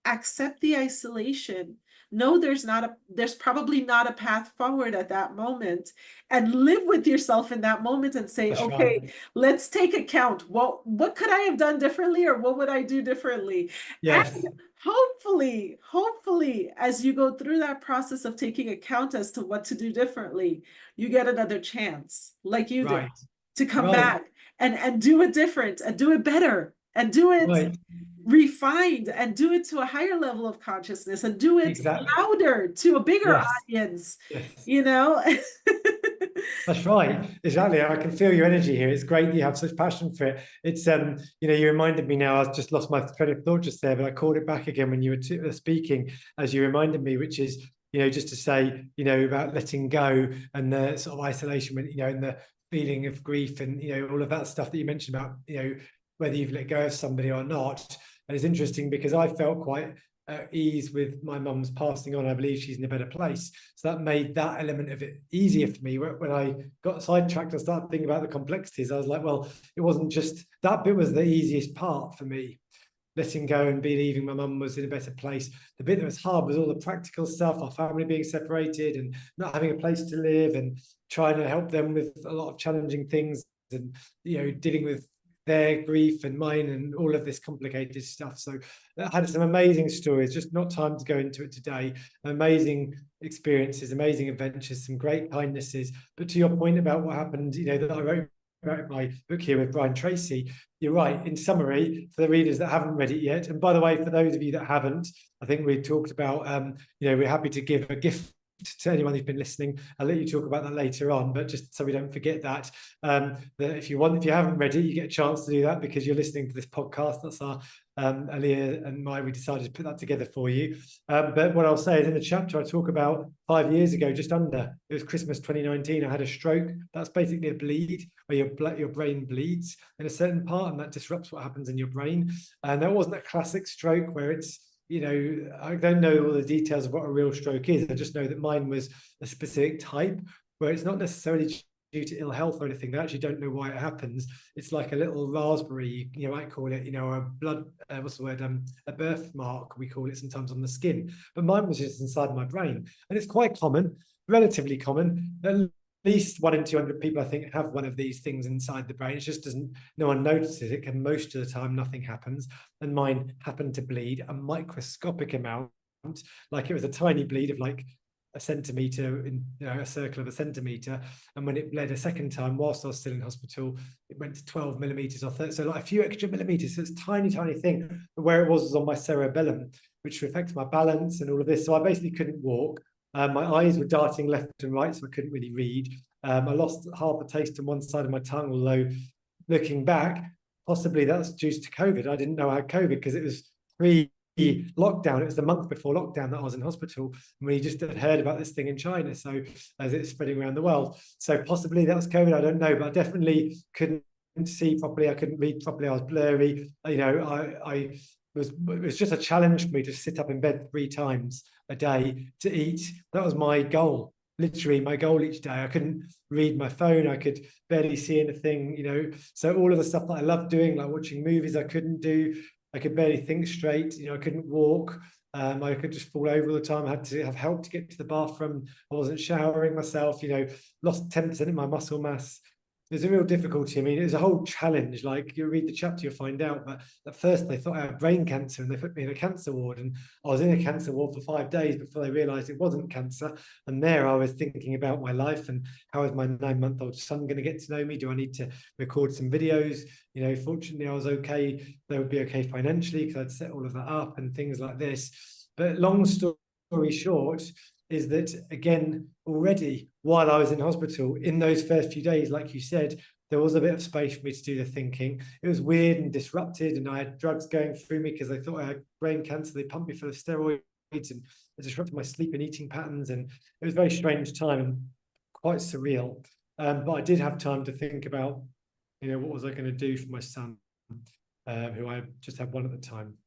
accept the isolation, know there's probably not a path forward at that moment, and live with yourself in that moment and say, That's right. okay, let's take account. What could I have done differently, or what would I do differently? And Yes. hopefully, as you go through that process of taking account as to what to do differently, you get another chance, like you did, Right. to come Right. back and do it different and do it better and do it Right. refined and do it to a higher level of consciousness and do it Exactly. louder to a bigger Yes. audience, Yes. you know? That's right. Exactly. I can feel your energy here. It's great that you have such passion for it. It's you reminded me now. I've just lost my train of thought just there, but I called it back again when you were speaking, as you reminded me, which is, just to say, about letting go and the sort of isolation, when, and the feeling of grief and, all of that stuff that you mentioned about, whether you've let go of somebody or not. And it's interesting because I felt quite ease with my mum's passing on. I believe she's in a better place. So that made that element of it easier for me. When I got sidetracked and started thinking about the complexities, I was like, well, it wasn't just that bit was the easiest part for me. Letting go and believing my mum was in a better place. The bit that was hard was all the practical stuff, our family being separated and not having a place to live and trying to help them with a lot of challenging things and, dealing with their grief and mine and all of this complicated stuff. So that had some amazing stories, just not time to go into it today. Amazing experiences, amazing adventures, some great kindnesses. But to your point about what happened, that I wrote about my book here with Brian Tracy, you're right. In summary, for the readers that haven't read it yet, and by the way, for those of you that haven't, I think we talked about, we're happy to give a gift to anyone who's been listening. I'll let you talk about that later on, but just so we don't forget that if you haven't read it, you get a chance to do that because you're listening to this podcast. That's our Alia and we decided to put that together for you. But what I'll say is in the chapter, I talk about 5 years ago, just under, it was Christmas 2019, I had a stroke. That's basically a bleed where your brain bleeds in a certain part and that disrupts what happens in your brain. And that wasn't a classic stroke where it's, I don't know all the details of what a real stroke is. I just know that mine was a specific type where it's not necessarily due to ill health or anything. They actually don't know why it happens. It's like a little raspberry, you might call it, or a blood, what's the word? A birthmark, we call it sometimes on the skin. But mine was just inside my brain. And it's quite common, relatively common. least 1 in 200 people, I think, have one of these things inside the brain. It just doesn't, no one notices it, and most of the time nothing happens. And mine happened to bleed a microscopic amount, like it was a tiny bleed of like a centimeter in, a circle of a centimeter. And when it bled a second time, whilst I was still in hospital, it went to 12 millimeters or 30, so like a few extra millimeters. So it's a tiny, tiny thing. But where it was on my cerebellum, which affects my balance and all of this. So I basically couldn't walk. My eyes were darting left and right, so I couldn't really read. I lost half a taste on one side of my tongue, although looking back, possibly that's due to COVID. I didn't know I had COVID because it was pre-lockdown. It was the month before lockdown that I was in hospital, and we just had heard about this thing in China, so as it's spreading around the world. So possibly that was COVID, I don't know, but I definitely couldn't see properly. I couldn't read properly. I was blurry. It was just a challenge for me to sit up in bed 3 times a day to eat. That was my goal, literally my goal each day. I couldn't read my phone. I could barely see anything, So all of the stuff that I loved doing, like watching movies, I couldn't do. I could barely think straight. I couldn't walk. I could just fall over all the time. I had to have help to get to the bathroom. I wasn't showering myself, lost 10% of my muscle mass. There's a real difficulty. I mean, it's a whole challenge. Like, you read the chapter, you'll find out. But at first, they thought I had brain cancer, and they put me in a cancer ward. And I was in a cancer ward for 5 days before they realised it wasn't cancer. And there, I was thinking about my life and how is my 9-month-old son going to get to know me? Do I need to record some videos? Fortunately, I was okay. They would be okay financially because I'd set all of that up and things like this. But long story short, is that, again, already while I was in hospital, in those first few days, like you said, there was a bit of space for me to do the thinking. It was weird and disrupted, and I had drugs going through me because they thought I had brain cancer. They pumped me full of steroids, and it disrupted my sleep and eating patterns, and it was a very strange time and quite surreal. But I did have time to think about, what was I going to do for my son, who I just had one at the time.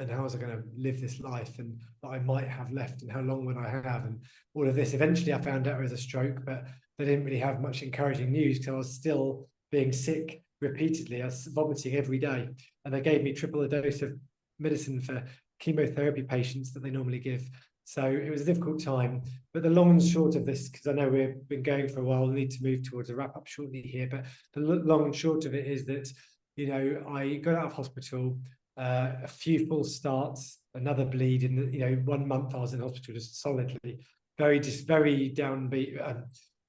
And how was I going to live this life, and that I might have left, and how long would I have, and all of this. Eventually, I found out it was a stroke, but they didn't really have much encouraging news because I was still being sick repeatedly. I was vomiting every day, and they gave me triple a dose of medicine for chemotherapy patients that they normally give. So it was a difficult time. But the long and short of this, because I know we've been going for a while, we need to move towards a wrap up shortly here. But the long and short of it is that, I got out of hospital. A few false starts, another bleed in the 1 month I was in hospital just solidly, very downbeat,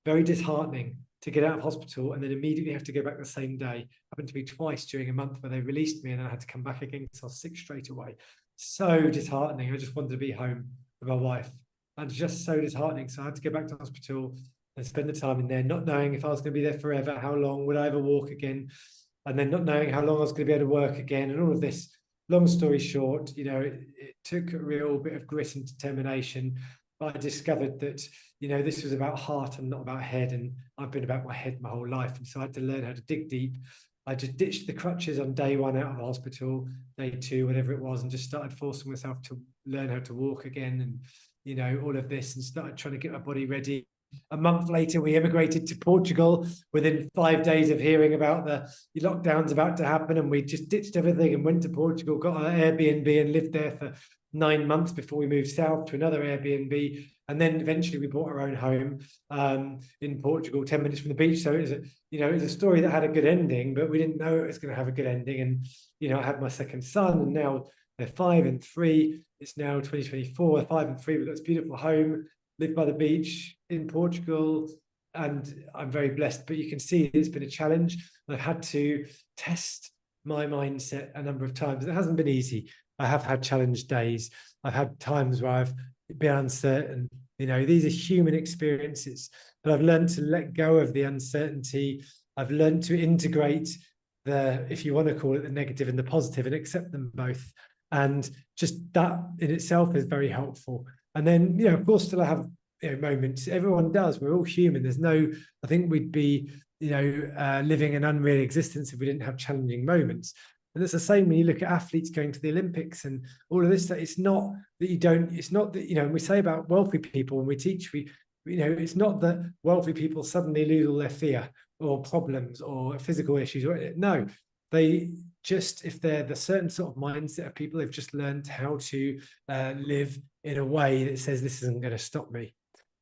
very disheartening to get out of hospital and then immediately have to go back the same day. Happened to be twice during a month where they released me and I had to come back again because I was sick straight away. So disheartening. I just wanted to be home with my wife, and just so disheartening. So I had to go back to hospital and spend the time in there, not knowing if I was going to be there forever, how long would I ever walk again, and then not knowing how long I was going to be able to work again, and all of this. Long story short, it took a real bit of grit and determination, but I discovered that, this was about heart and not about head, and I've been about my head my whole life, and so I had to learn how to dig deep. I just ditched the crutches on day 1 out of the hospital, day 2, whatever it was, and just started forcing myself to learn how to walk again, and, all of this, and started trying to get my body ready. A month later, we immigrated to Portugal within 5 days of hearing about the lockdowns about to happen. And we just ditched everything and went to Portugal, got an Airbnb and lived there for 9 months before we moved south to another Airbnb. And then eventually we bought our own home in Portugal, 10 minutes from the beach. So it was a story that had a good ending, but we didn't know it was going to have a good ending. And, I had my second son, and now they're 5 and 3. It's now 2024, 5 and 3. We've got this beautiful home, live by the beach in Portugal, and I'm very blessed. But you can see it's been a challenge. I've had to test my mindset a number of times. It hasn't been easy. I have had challenge days. I've had times where I've been uncertain. These are human experiences, but I've learned to let go of the uncertainty. I've learned to integrate if you want to call it, the negative and the positive, and accept them both. And just that in itself is very helpful. And then, of course, still I have moments. Everyone does. We're all human. I think we'd be, living an unreal existence if we didn't have challenging moments. And it's the same when you look at athletes going to the Olympics and all of this. That it's not that we say about wealthy people when we teach, it's not that wealthy people suddenly lose all their fear or problems or physical issues. No, they just, if they're the certain sort of mindset of people, they've just learned how to live in a way that says this isn't going to stop me.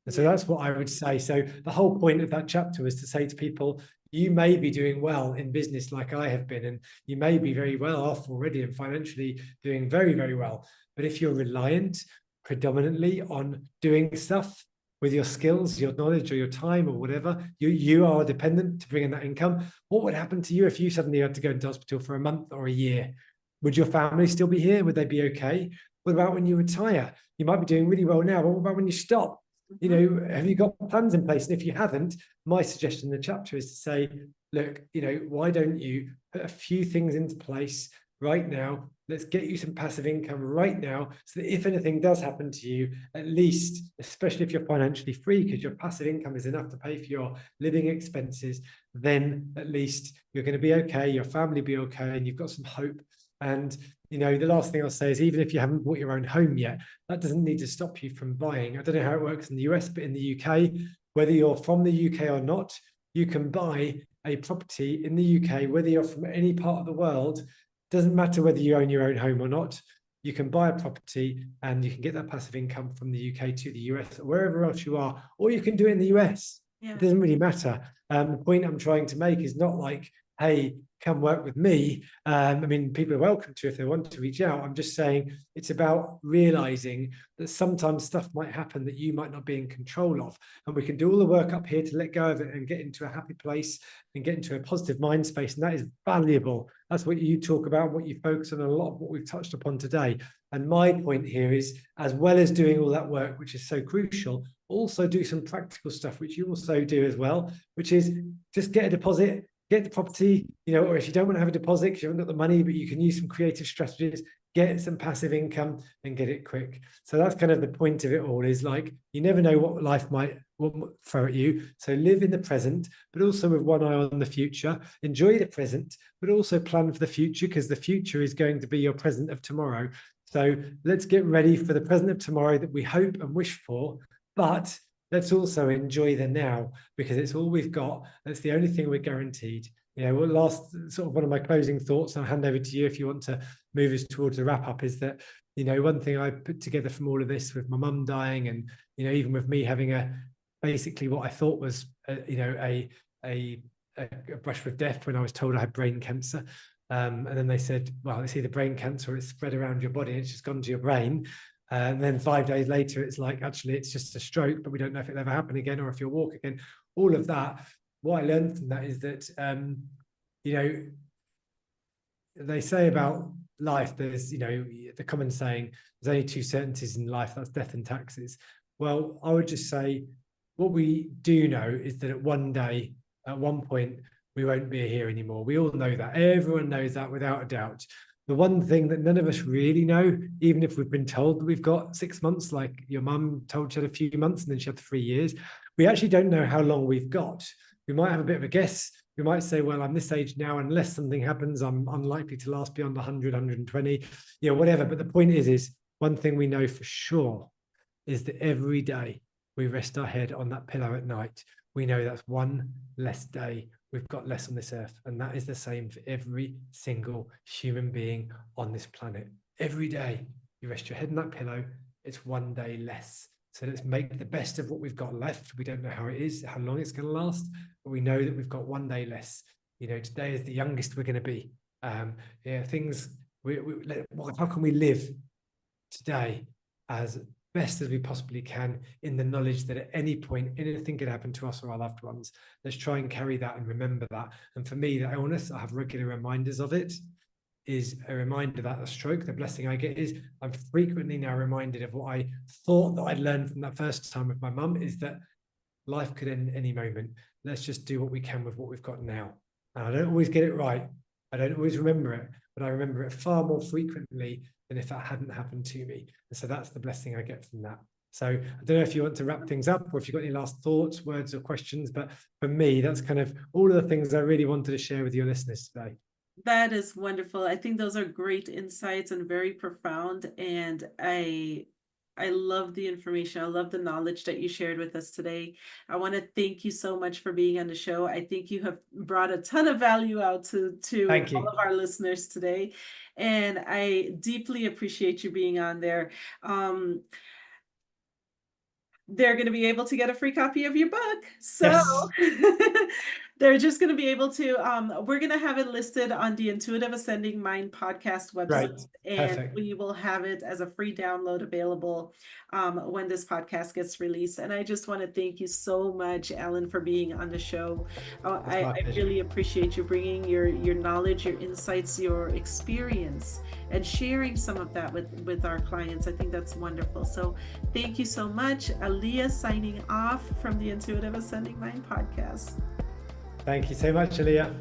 And so that's what I would say. So the whole point of that chapter was to say to people, you may be doing well in business like I have been, and you may be very well off already and financially doing very, very well. But if you're reliant predominantly on doing stuff with your skills, your knowledge, or your time, or whatever, you are dependent to bring in that income. What would happen to you if you suddenly had to go into hospital for a month or a year? Would your family still be here? Would they be okay? What about when you retire? You might be doing really well now, but what about when you stop? You know, have you got plans in place? And if you haven't, my suggestion in the chapter is to say, look, you know, why don't you put a few things into place right now? Let's get you some passive income right now, so that if anything does happen to you, at least, especially if you're financially free, because your passive income is enough to pay for your living expenses, then at least you're going to be okay, your family will be okay, and you've got some hope. And you know, the last thing I'll say is, even if you haven't bought your own home yet, that doesn't need to stop you from buying. I don't know how it works in the US, but in the UK, whether you're from the UK or not, you can buy a property in the UK, whether you're from any part of the world. Doesn't matter whether you own your own home or not. You can buy a property and you can get that passive income from the UK to the US or wherever else you are, or you can do it in the US. It doesn't really matter. The point I'm trying to make is not like, hey, come work with me. I mean, people are welcome to if they want to reach out. I'm just saying it's about realizing that sometimes stuff might happen that you might not be in control of. And we can do all the work up here to let go of it and get into a happy place and get into a positive mind space. And that is valuable. That's what you talk about, what you focus on, a lot of what we've touched upon today. And my point here is, as well as doing all that work, which is so crucial, also do some practical stuff, which you also do as well, which is just get a deposit, get the property, you know, or if you don't want to have a deposit because you haven't got the money, but you can use some creative strategies, get some passive income and get it quick. So that's kind of the point of it all, is like, you never know what life might throw at you. So live in the present, but also with one eye on the future. Enjoy the present, but also plan for the future, because the future is going to be your present of tomorrow. So let's get ready for the present of tomorrow that we hope and wish for, but let's also enjoy the now, because it's all we've got. That's the only thing we're guaranteed. You know, well, last sort of one of my closing thoughts, I'll hand over to you if you want to move us towards a wrap up, is that, you know, one thing I put together from all of this, with my mum dying, and, you know, even with me having basically what I thought was, you know, a brush with death when I was told I had brain cancer. And then they said, well, it's either brain cancer or it's spread around your body, and it's just gone to your brain. And then 5 days later, it's like, actually, it's just a stroke, but we don't know if it'll ever happen again or if you'll walk again. All of that. What I learned from that is that, you know, they say about life, there's, you know, the common saying, there's only two certainties in life, that's death and taxes. Well, I would just say, what we do know is that at one day, at one point, we won't be here anymore. We all know that. Everyone knows that without a doubt. The one thing that none of us really know, even if we've been told that we've got 6 months, like your mum told she had a few months and then she had 3 years, we actually don't know how long we've got. We might have a bit of a guess. We might say, well, I'm this age now, unless something happens, I'm unlikely to last beyond 100, 120, you know, whatever. But the point is one thing we know for sure is that every day we rest our head on that pillow at night, we know that's one less day we've got less on this earth. And that is the same for every single human being on this planet. Every day you rest your head on that pillow, it's one day less. So let's make the best of what we've got left. We don't know how it is, how long it's going to last, but we know that we've got one day less. You know, today is the youngest we're going to be. Yeah, things, how can we live today as best as we possibly can, in the knowledge that at any point anything could happen to us or our loved ones? Let's try and carry that and remember that. And for me, the illness, I have regular reminders of it, is a reminder that the stroke, the blessing I get is I'm frequently now reminded of what I thought that I'd learned from that first time with my mum, is that life could end any moment. Let's just do what we can with what we've got now. And I don't always get it right. I don't always remember it, but I remember it far more frequently than if that hadn't happened to me. And so that's the blessing I get from that. So I don't know if you want to wrap things up or if you've got any last thoughts, words or questions, but for me, that's kind of all of the things I really wanted to share with your listeners today. That is wonderful. I think those are great insights and very profound. And I love the information. I love the knowledge that you shared with us today. I want to thank you so much for being on the show. I think you have brought a ton of value out to all of our listeners today. And I deeply appreciate you being on there. they're going to be able to get a free copy of your book. So Yes. they're just going to be able to, we're going to have it listed on the Intuitive Ascending Mind podcast Right. website, and Perfect. we will have it as a free download available when this podcast gets released. And I just want to thank you so much, Allan, for being on the show. It's my I pleasure. really appreciate you bringing your knowledge, your insights, your experience, and sharing some of that with our clients. I think that's wonderful. So thank you so much. Alia signing off from the Intuitive Ascending Mind podcast. Thank you so much, Alia.